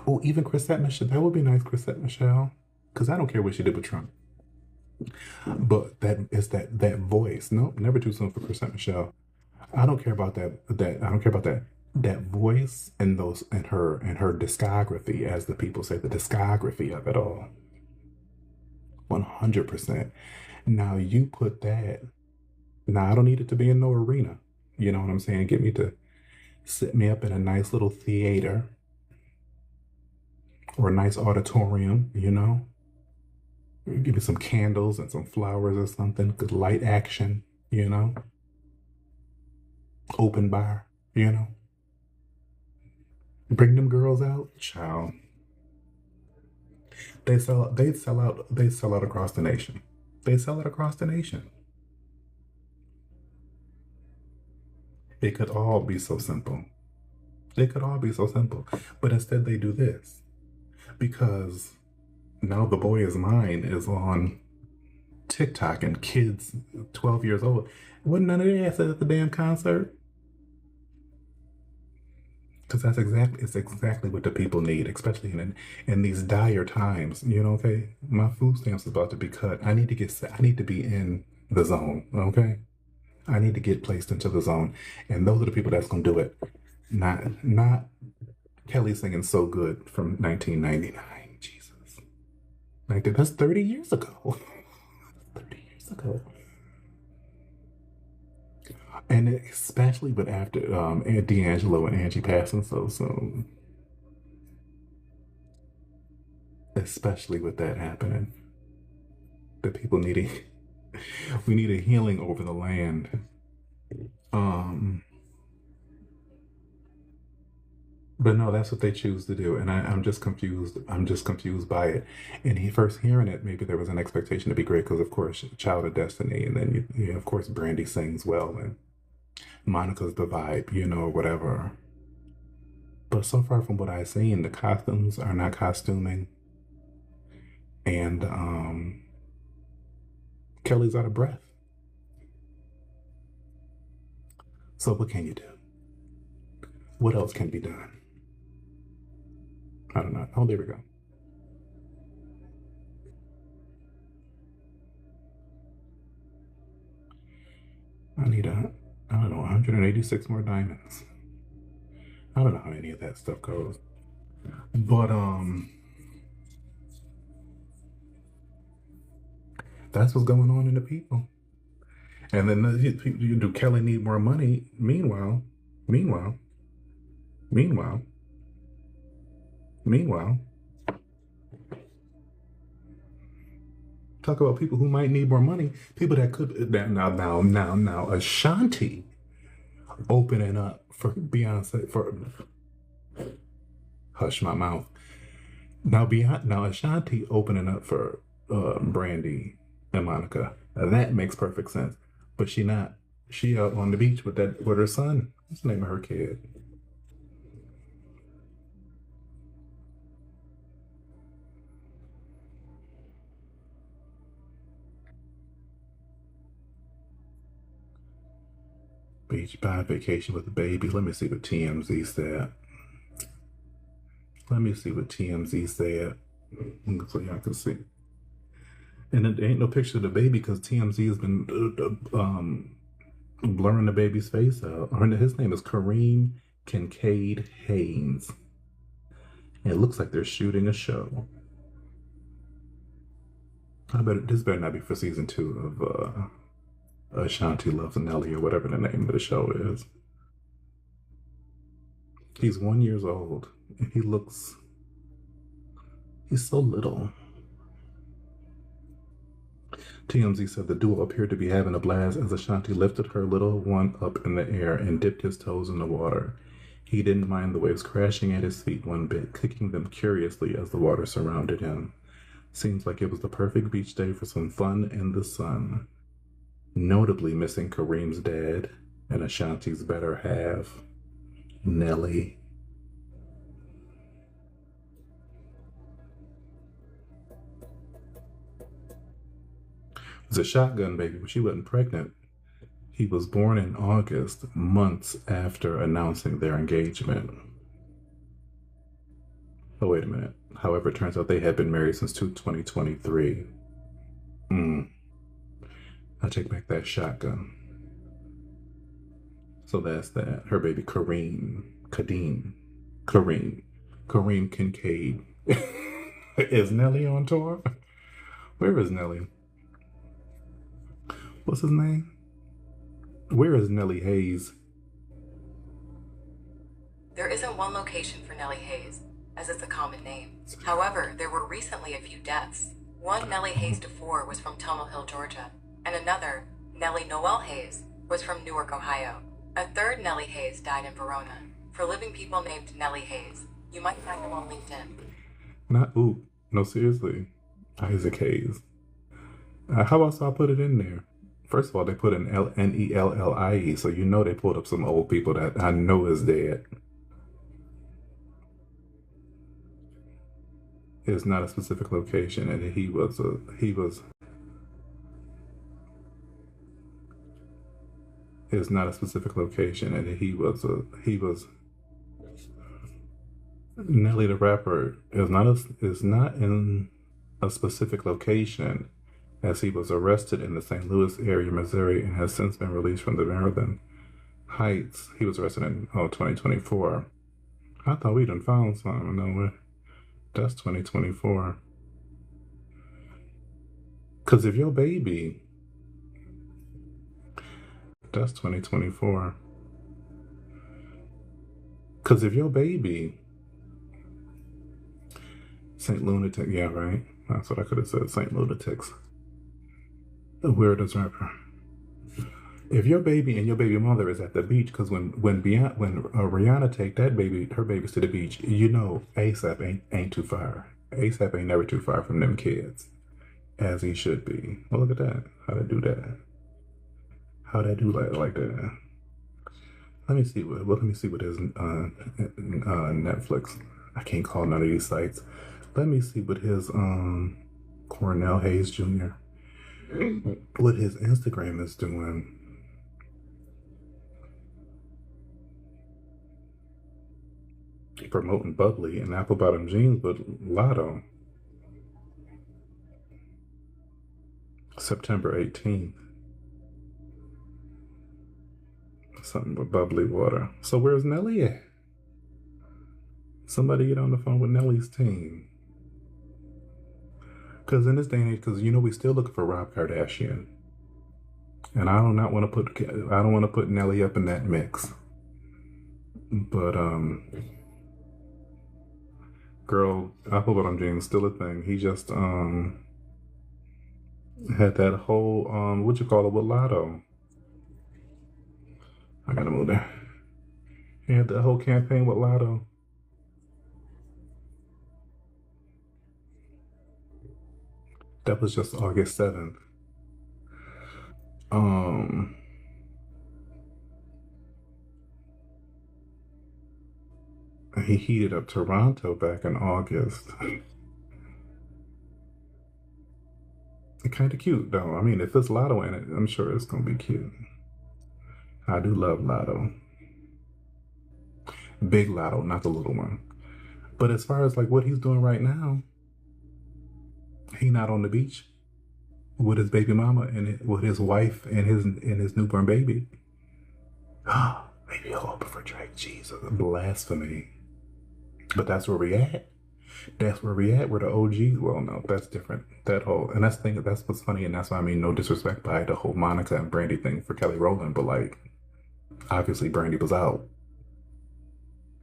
oh, even Chrisette Michelle. That would be nice, Chrisette Michelle. Because I don't care what she did with Trump. But that is that voice. Nope, never too soon for Chrisette Michelle. I don't care about that. I don't care about that. That voice and those and her discography, as the people say, the discography of it all. 100%. Now you put that. Now I don't need it to be in no arena. You know what I'm saying? Get me to sit me up in a nice little theater or a nice auditorium. You know, give me some candles and some flowers or something. Good light action. You know. Open bar, you know. Bring them girls out, child. They sell out across the nation. They sell it across the nation. It could all be so simple. It could all be so simple. But instead they do this. Because now The Boy Is Mine is on TikTok and kids 12 years old. Wasn't none of their asses at the damn concert. Because it's exactly what the people need, especially in these dire times. You know, okay, my food stamps is about to be cut. I need to be in the zone. Okay, I need to get placed into the zone, and those are the people that's gonna do it. Not Kelly singing "So Good" from 1999. Jesus, like that's 30 years ago. 30 years ago. And especially with after D'Angelo and Angie passing so soon, especially with that happening, the people needing we need a healing over the land. Um, but no, that's what they choose to do, and I'm just confused. I'm just confused by it. And he first hearing it, maybe there was an expectation to be great because, of course, Child of Destiny, and then of course, Brandy sings well, and Monica's the vibe, whatever. But so far from what I've seen, the costumes are not costuming. And Kelly's out of breath. So what can you do? What else can be done? I don't know. Oh, there we go. I don't know, 186 more diamonds. I don't know how any of that stuff goes. But that's what's going on in the people. And then do Kelly need more money? Meanwhile, talk about people who might need more money. People that could now Ashanti opening up for Beyonce for hush my mouth. Now Ashanti opening up for Brandy and Monica. Now that makes perfect sense. But she out on the beach with her son. What's the name of her kid? Beach by vacation with the baby. Let me see what TMZ said. So y'all can see. And there ain't no picture of the baby because TMZ has been blurring the baby's face out. His name is Kareem Kincaid Haynes. And it looks like they're shooting a show. This better not be for season 2 of Ashanti Loves Nelly or whatever the name of the show is. He's 1 year old and he's so little. TMZ said the duo appeared to be having a blast as Ashanti lifted her little one up in the air and dipped his toes in the water. He didn't mind the waves crashing at his feet one bit, kicking them curiously as the water surrounded him. Seems like it was the perfect beach day for some fun in the sun. Notably missing Kareem's dad and Ashanti's better half, Nelly. It was a shotgun baby, but she wasn't pregnant. He was born in August, months after announcing their engagement. Oh, wait a minute. However, it turns out they had been married since 2023. I take back that shotgun. So that's that. Her baby Kareem Kincaid. Is Nelly on tour? Where is Nelly? What's his name? Where is Nelly Hayes? There isn't one location for Nelly Hayes, as it's a common name. However, there were recently a few deaths. One Nelly Hayes DeFore was from Tunnel Hill, Georgia, and another, Nellie Noel Hayes, was from Newark, Ohio. A third Nelly Hayes died in Verona. For living people named Nelly Hayes, you might find them on LinkedIn. No, seriously. Isaac Hayes. How else I put it in there? First of all, they put an Nellie, so they pulled up some old people that I know is dead. It's not a specific location, and It's not a specific location, and he was Nelly the rapper is not in a specific location, as he was arrested in the St. Louis area, Missouri, and has since been released from the Maryland Heights. He was arrested in 2024. I thought we done found something. No, that's 2024. Cause if your baby, that's 2024. Cause if your baby, Saint Lunatic, yeah, right. That's what I could have said. Saint Lunatics, the weirdest rapper. If your baby and your baby mother is at the beach, because when Rihanna take that baby, her babies to the beach, you know ASAP ain't too far. ASAP ain't never too far from them kids, as he should be. Well, look at that. How they do that? How they do like that? Let me see what his Netflix. I can't call none of these sites. Let me see what his Cornell Hayes Jr. what his Instagram is doing. Promoting bubbly and apple bottom jeans with Lotto. September 18th. Something with bubbly water. So where's Nelly at? Somebody get on the phone with Nelly's team. Because in this day and age, because you know we still looking for Rob Kardashian, and I don't want to put Nelly up in that mix. But girl, apple bottom jeans still a thing. He just had that whole what you call it with Lotto. I gotta move there. He had that whole campaign with Lotto. That was just August 7th. He heated up Toronto back in August. Kind of cute though. I mean, if there's Lotto in it, I'm sure it's gonna be cute. I do love Lotto. Big Lotto, not the little one. But as far as like what he's doing right now, he not on the beach with his baby mama and with his wife and his newborn baby. Maybe he'll open for Drake. Jesus, blasphemy. But that's where we at. That's where we at. We're the OGs. Well, no, that's different. That whole, and that's the thing. That's what's funny, and that's why I mean no disrespect by the whole Monica and Brandy thing for Kelly Rowland, but like obviously Brandy was out,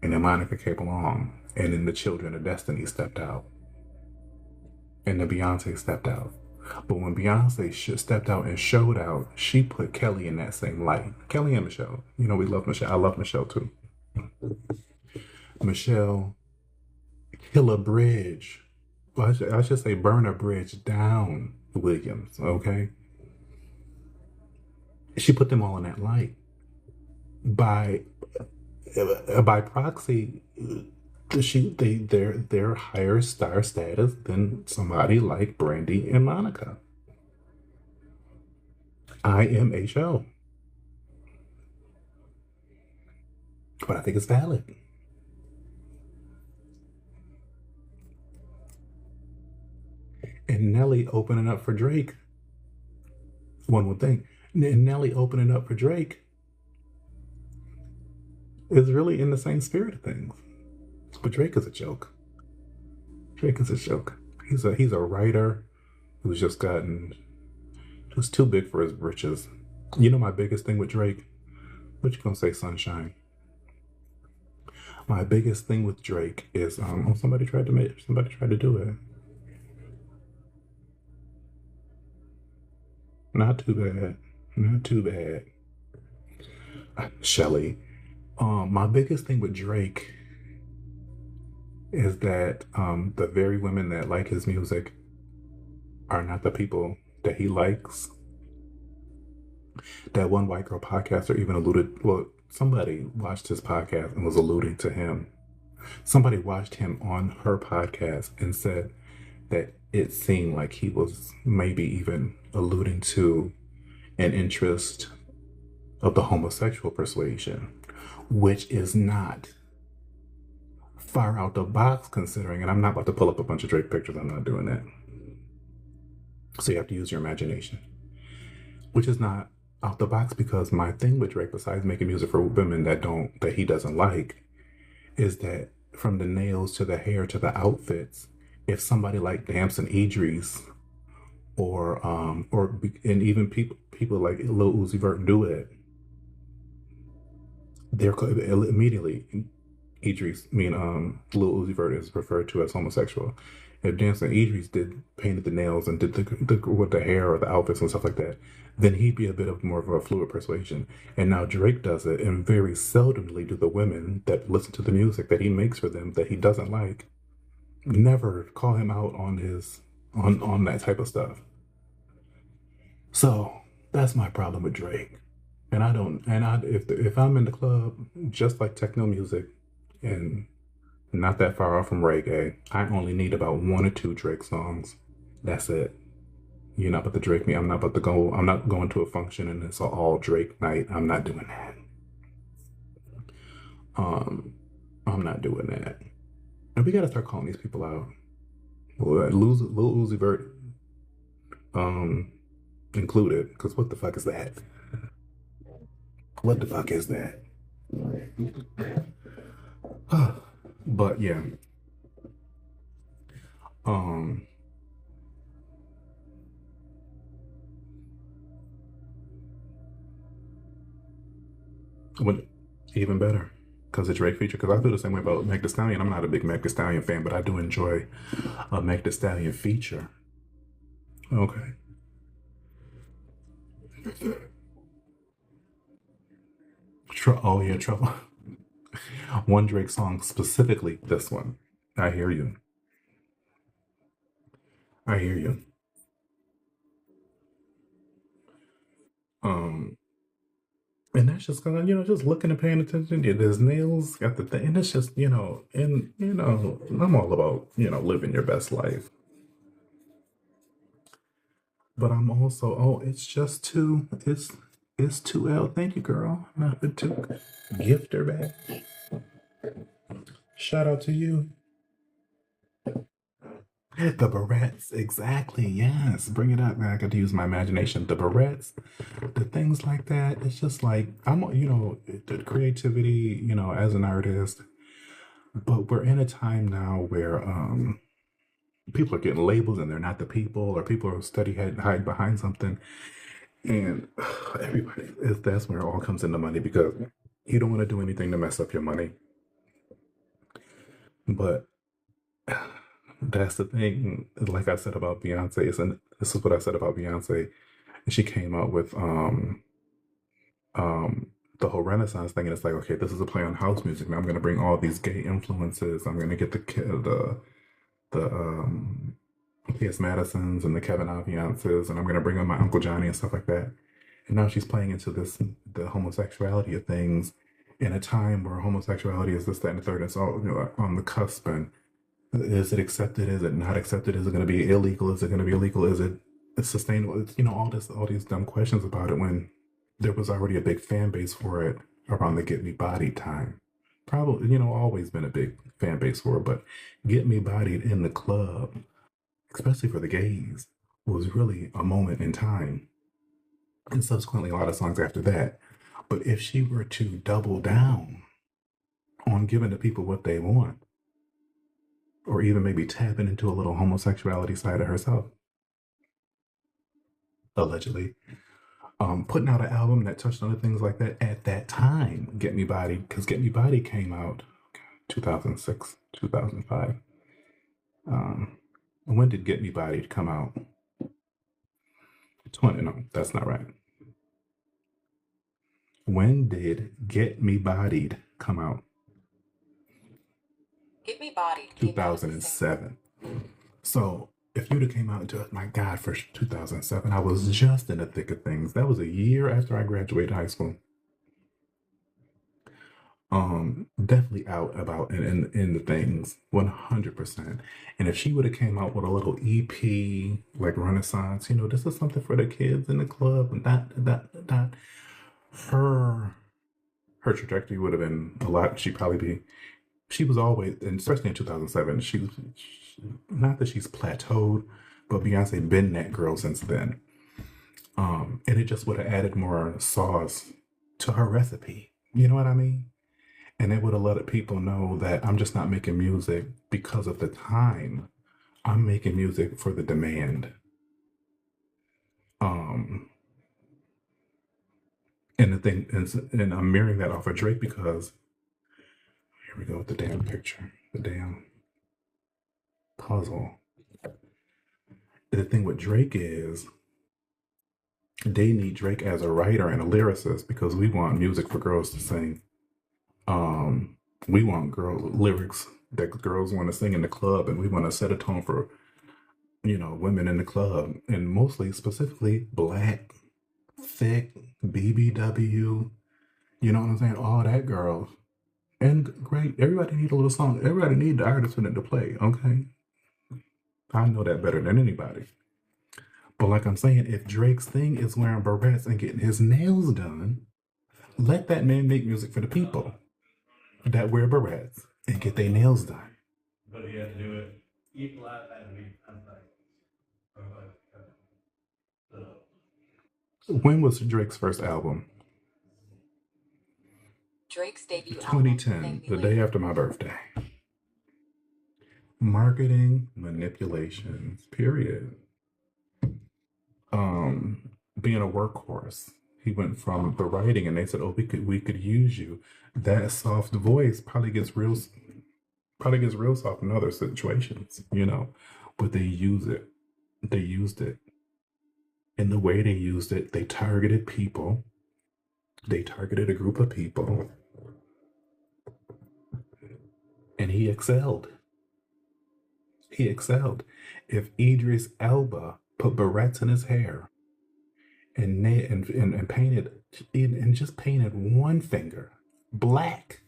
and then Monica came along, and then the Children of Destiny stepped out, and then Beyonce stepped out. But when Beyonce stepped out and showed out, she put Kelly in that same light. Kelly and Michelle. You know we love Michelle. I love Michelle too. Michelle, kill a bridge. Well, I should say burn a bridge down, Williams, okay? She put them all in that light. By proxy, they're higher star status than somebody like Brandy and Monica. IMHO. But I think it's valid. And Nelly opening up for Drake. One would think. And Nelly opening up for Drake is really in the same spirit of things. But Drake is a joke. Drake is a joke. He's a writer who's just too big for his britches. You know my biggest thing with Drake? What you gonna say, sunshine? My biggest thing with Drake is somebody tried to do it. Not too bad. Not too bad. Shelly. My biggest thing with Drake is that the very women that like his music are not the people that he likes. That one white girl podcaster even alluded, well, somebody watched his podcast and was alluding to him. Somebody watched him on her podcast and said that it seemed like he was maybe even alluding to an interest of the homosexual persuasion, which is not far out the box considering, and I'm not about to pull up a bunch of Drake pictures. I'm not doing that. So you have to use your imagination, which is not out the box because my thing with Drake, besides making music for women that he doesn't like, is that from the nails to the hair to the outfits, if somebody like Damson Idris and even people like Lil Uzi Vert do it, they're immediately Lil Uzi Vert is referred to as homosexual. If Damson Idris painted the nails and did with the hair or the outfits and stuff like that, then he'd be a bit of more of a fluid persuasion. And now Drake does it, and very seldomly do the women that listen to the music that he makes for them that he doesn't like never call him out on on that type of stuff. So that's my problem with Drake. And I don't, and I if I'm in the club, just like techno music, and not that far off from reggae, I only need about one or two Drake songs. That's it. You're not about to Drake me. I'm not about to go. I'm not going to a function and it's an all Drake night. I'm not doing that. I'm not doing that. And we gotta start calling these people out. Lil Uzi Vert, included. Because what the fuck is that? What the fuck is that? But yeah. When, even better. Because it's Drake feature. Because I feel the same way about Meg Thee Stallion. I'm not a big Meg Thee Stallion fan, but I do enjoy a Meg Thee Stallion feature. Okay. Oh yeah, Trouble. One Drake song specifically, this one. I hear you. I hear you. And that's just kind of, just looking and paying attention. Yeah, there's nails, got the thing, and it's just, and I'm all about, living your best life. But I'm also, it's just it's 2L. Thank you, girl. Not the two. Gifter bag. Shout out to you. The barrettes, exactly. Yes, bring it up. I got to use my imagination. The barrettes, the things like that. It's just like the creativity. As an artist, but we're in a time now where people are getting labels and they're not the people, or people are hide behind something, and everybody. That's where it all comes into money because you don't want to do anything to mess up your money, but. That's the thing. Like I said about Beyonce, and this is what I said about Beyonce. She came out with the whole Renaissance thing, and it's like, okay, this is a play on house music. Now I'm gonna bring all these gay influences. I'm gonna get the P.S. Madisons and the Kevin Aviances, and I'm gonna bring in my Uncle Johnny and stuff like that. And now she's playing into the homosexuality of things in a time where homosexuality is this, that, and the third. It's all on the cusp. And is it accepted? Is it not accepted? Is it going to be illegal? Is it going to be illegal? Is it sustainable? It's, all these dumb questions about it when there was already a big fan base for it around the Get Me Bodied time. Probably, always been a big fan base for it, but Get Me Bodied in the club, especially for the gays, was really a moment in time. And subsequently, a lot of songs after that. But if she were to double down on giving the people what they want, or even maybe tapping into a little homosexuality side of herself, allegedly, putting out an album that touched on things like that at that time, Get Me Bodied, because Get Me Bodied came out 2006, 2005. When did Get Me Bodied come out? 20, no, that's not right. When did Get Me Bodied come out? Get Me Bodied. 2007. So if you'd have came out into, my God, for 2007, I was just in the thick of things. That was a year after I graduated high school. Definitely out about in the things, 100%. And if she would have came out with a little EP like Renaissance, this is something for the kids in the club, and that her trajectory would have been a lot. She'd probably be She was always, and especially in 2007, not that she's plateaued, but Beyonce been that girl since then. And it just would have added more sauce to her recipe. You know what I mean? And it would have let people know that I'm just not making music because of the time. I'm making music for the demand. Um, and the thing is, and I'm mirroring that off of Drake because here we go with the damn picture, the damn puzzle. The thing with Drake is they need Drake as a writer and a lyricist because we want music for girls to sing. We want girl lyrics that girls want to sing in the club, and we want to set a tone for women in the club, and mostly specifically black, thick, BBW. You know what I'm saying? All that girls. And great, everybody need a little song. Everybody need the artist in it to play. Okay, I know that better than anybody. But like I'm saying, if Drake's thing is wearing barrettes and getting his nails done, let that man make music for the people that wear barrettes and get their nails done. But he had to do it. When was Drake's first album? Drake's debut 2010, album, the day after my birthday. Marketing manipulations, period. Being a workhorse. He went from the writing and they said, oh, we could use you. That soft voice probably gets real soft in other situations, but they use it. They used it. And the way they used it, they targeted people. They targeted a group of people. And he excelled. He excelled. If Idris Elba put barrettes in his hair and painted and just painted one finger black,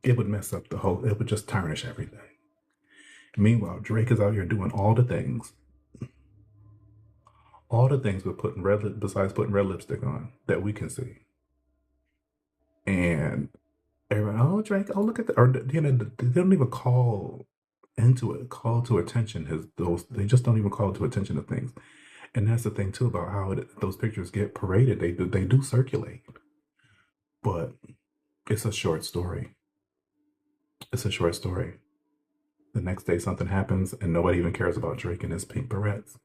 it would mess up it would just tarnish everything. Meanwhile, Drake is out here doing all the things with putting besides putting red lipstick on that we can see. And everyone, oh Drake, oh look at that, or they don't even call to attention they just don't even call to attention to things. And that's the thing too about how those pictures get paraded. They do circulate, but it's a short story. It's a short story. The next day something happens and nobody even cares about Drake and his pink barrettes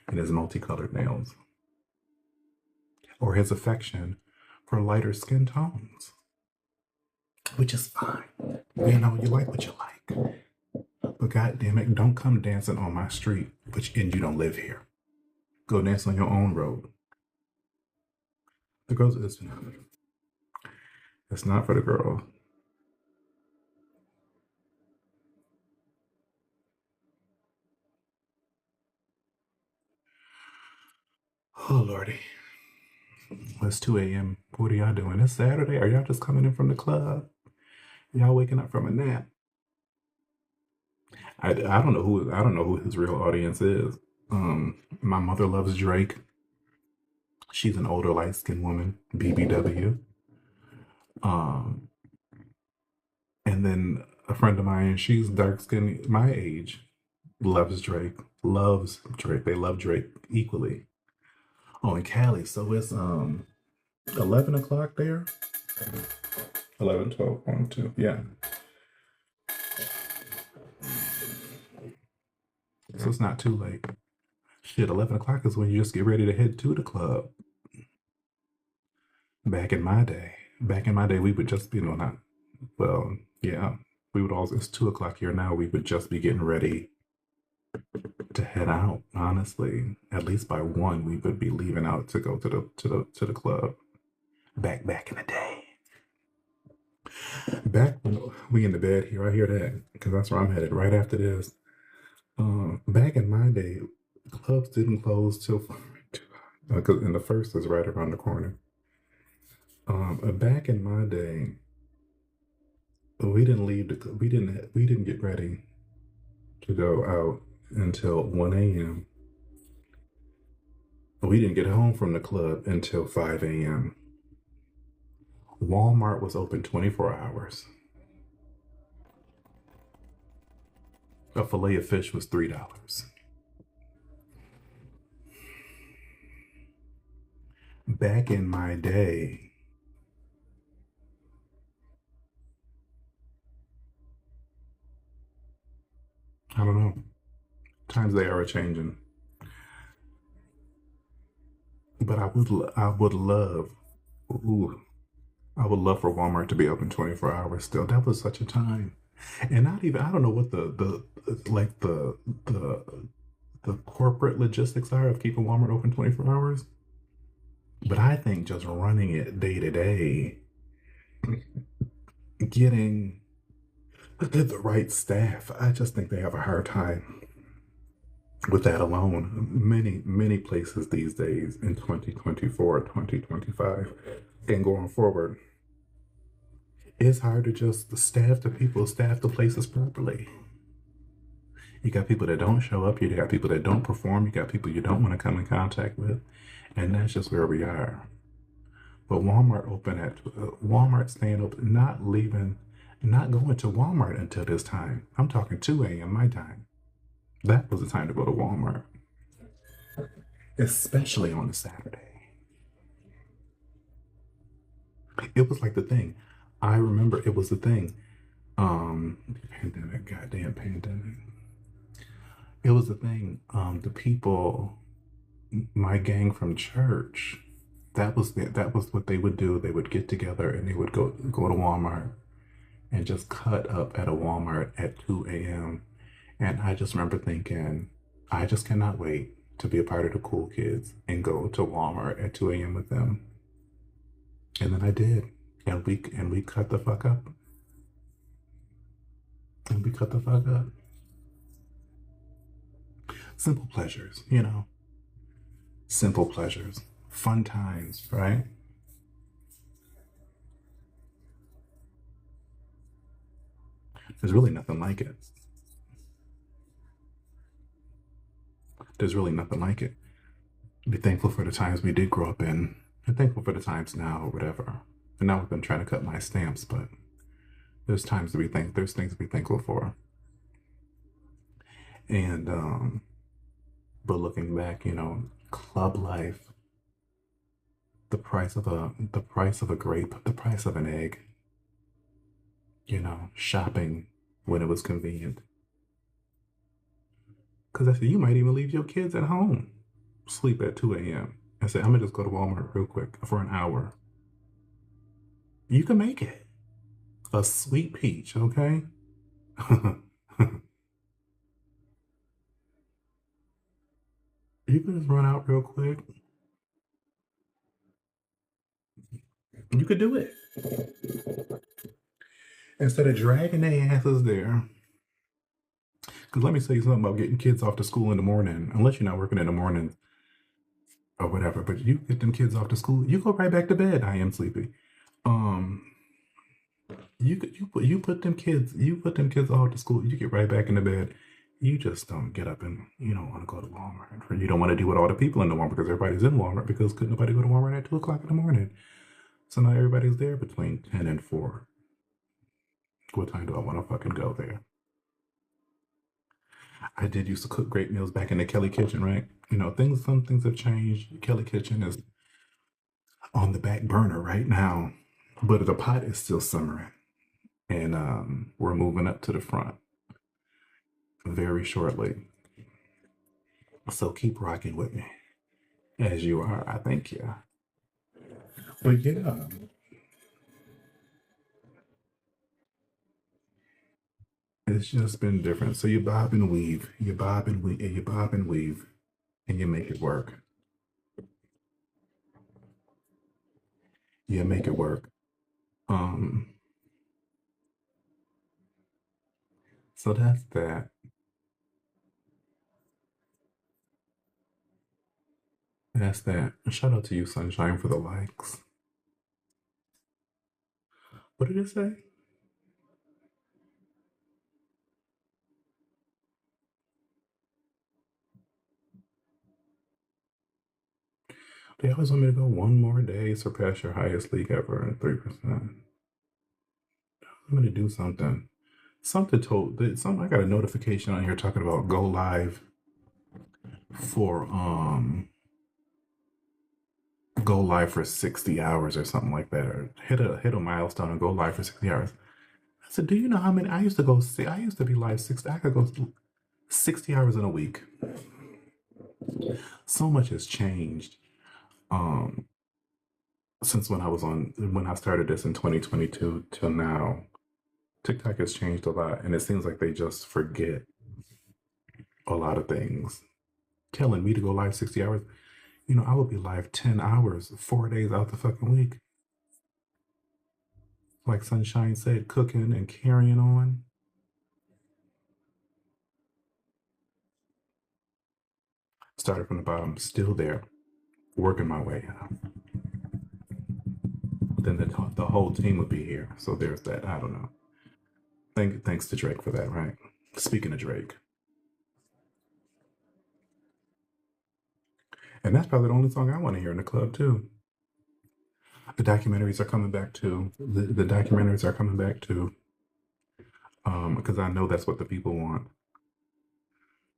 and his multicolored nails, or his affection for lighter skin tones, which is fine. You like what you like. But God damn it, don't come dancing on my street, and you don't live here. Go dance on your own road. The girls, it's not for the girl. Oh Lordy. It's 2 a.m. What are y'all doing? It's Saturday. Are y'all just coming in from the club? Y'all waking up from a nap? I don't know who his real audience is. My mother loves Drake. She's an older light-skinned woman, BBW. And then a friend of mine, she's dark-skinned, my age, loves Drake. They love Drake equally. Oh, in Cali, so it's 11 o'clock there. 11, 12, 1, 2, yeah. So it's not too late. Shit, 11 o'clock is when you just get ready to head to the club. Back in my day, we would just, we would always, it's 2 o'clock here now, we would just be getting ready to head out, honestly. At least by 1, we would be leaving out to go to the club. Back in the day. Back when we in the bed here, I hear that, because that's where I'm headed right after this. Back in my day, clubs didn't close till and the first is right around the corner. Back in my day, we didn't get ready to go out until 1 a.m. We didn't get home from the club until 5 a.m. Walmart was open 24 hours. A fillet of fish was $3. Back in my day, I don't know. Times they are a changing. But I would love, ooh, I would love for Walmart to be open 24 hours still. That was such a time. And not even, I don't know what like the corporate logistics are of keeping Walmart open 24 hours. But I think just running it day to day, getting the right staff, I just think they have a hard time with that alone. Many places these days in 2024, 2025, and going forward, it's hard to just staff the people, staff the places properly. You got people that don't show up, you got people that don't perform, you got people you don't want to come in contact with, and that's just where we are. But Walmart staying open, not leaving, not going to Walmart until this time. I'm talking 2 a.m. my time. That was the time to go to Walmart, especially on a Saturday. It was like the thing. I remember it was the thing. Pandemic, goddamn pandemic. It was the thing. The people, my gang from church, that was what they would do. They would get together and they would go to Walmart and just cut up at a Walmart at 2 a.m. And I just remember thinking, I just cannot wait to be a part of the cool kids and go to Walmart at 2 a.m. with them. And then I did. And we cut the fuck up. And we cut the fuck up. Simple pleasures, you know. Simple pleasures. Fun times, right? There's really nothing like it. There's really nothing like it. Be thankful for the times we did grow up in. And thankful for the times now or whatever. And now I've been trying to cut my stamps, but there's things to be thankful for. And but looking back, you know, club life, the price of a grape, the price of an egg, you know, shopping when it was convenient. Because I said, you might even leave your kids at home, sleep at 2 a.m. and say, I'm going to just go to Walmart real quick for an hour. You can make it. A sweet peach, okay? You can just run out real quick. You could do it. Instead of dragging their asses there. Because let me tell you something about getting kids off to school in the morning, unless you're not working in the morning or whatever, but you get them kids off to school, you go right back to bed. I am sleepy. You put them kids off to school, you get right back into bed. You just don't get up and you don't want to go to Walmart. Or you don't want to do what all the people in the Walmart because everybody's in Walmart because couldn't nobody go to Walmart at 2 o'clock in the morning. So now everybody's there between 10 and 4. What time do I want to fucking go there? I did used to cook great meals back in the Kelly Kitchen, right? You know, some things have changed. Kelly Kitchen is on the back burner right now, but the pot is still simmering. And we're moving up to the front very shortly. So keep rocking with me as you are. I thank you. But yeah, it's just been different. So you bob and weave, you bob and weave, and you bob and weave, and you make it work. You make it work. Um, so that's that. That's that. Shout out to you, Sunshine, for the likes. What did it say? They always want me to go one more day, surpass your highest league ever at 3%. I'm going to do something. I got a notification on here talking about go live for 60 hours or something like that, or hit a milestone and go live for 60 hours. I said, do you know how many I used to be live 60, I could go 60 hours in a week. So much has changed since when I started this in 2022 till now. TikTok has changed a lot, and it seems like they just forget a lot of things. Telling me to go live 60 hours, I will be live 10 hours, 4 days out the fucking week. Like Sunshine said, cooking and carrying on. Started from the bottom, still there, working my way up. Then the whole team would be here. So there's that. I don't know. Thanks to Drake for that, right? Speaking of Drake. And that's probably the only song I want to hear in the club, too. The documentaries are coming back, too. The documentaries are coming back, too. Because I know that's what the people want.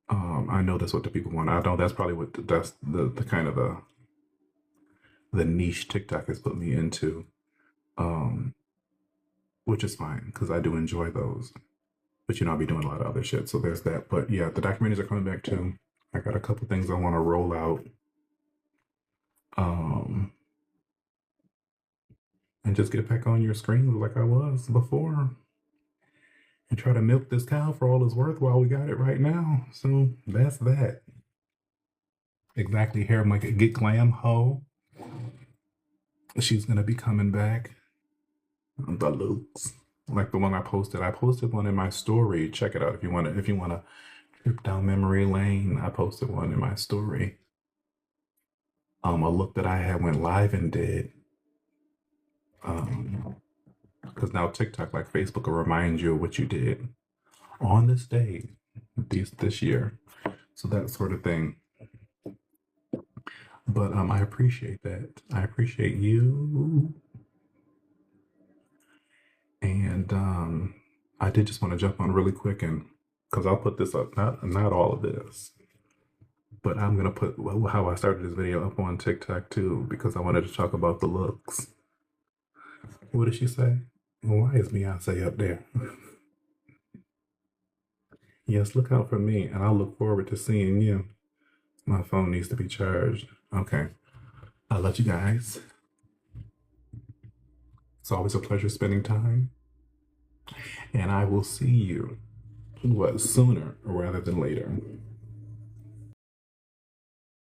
I know that's what the people want. I know that's probably that's the kind of the niche TikTok has put me into. Which is fine, because I do enjoy those. But I'll be doing a lot of other shit, so there's that. But yeah, the documentaries are coming back too. I got a couple things I want to roll out. And just get back on your screens like I was before. And try to milk this cow for all it's worth while we got it right now. So that's that. Exactly, hair like a Get Glam hoe. She's gonna be coming back. The looks. Like the one I posted. I posted one in my story. Check it out if you wanna trip down memory lane. I posted one in my story. A look that I had went live and did. Because now TikTok, like Facebook, will remind you of what you did on this day, this year. So that sort of thing. But I appreciate that. I appreciate you. And I did just want to jump on really quick, and because I'll put this up, not all of this, but I'm gonna put how I started this video up on TikTok too, because I wanted to talk about the looks. What did she say? Well, why is Beyonce up there? Yes, look out for me, and I'll look forward to seeing you. My phone needs to be charged. Okay. I love you guys. It's always a pleasure spending time. And I will see you, sooner rather than later.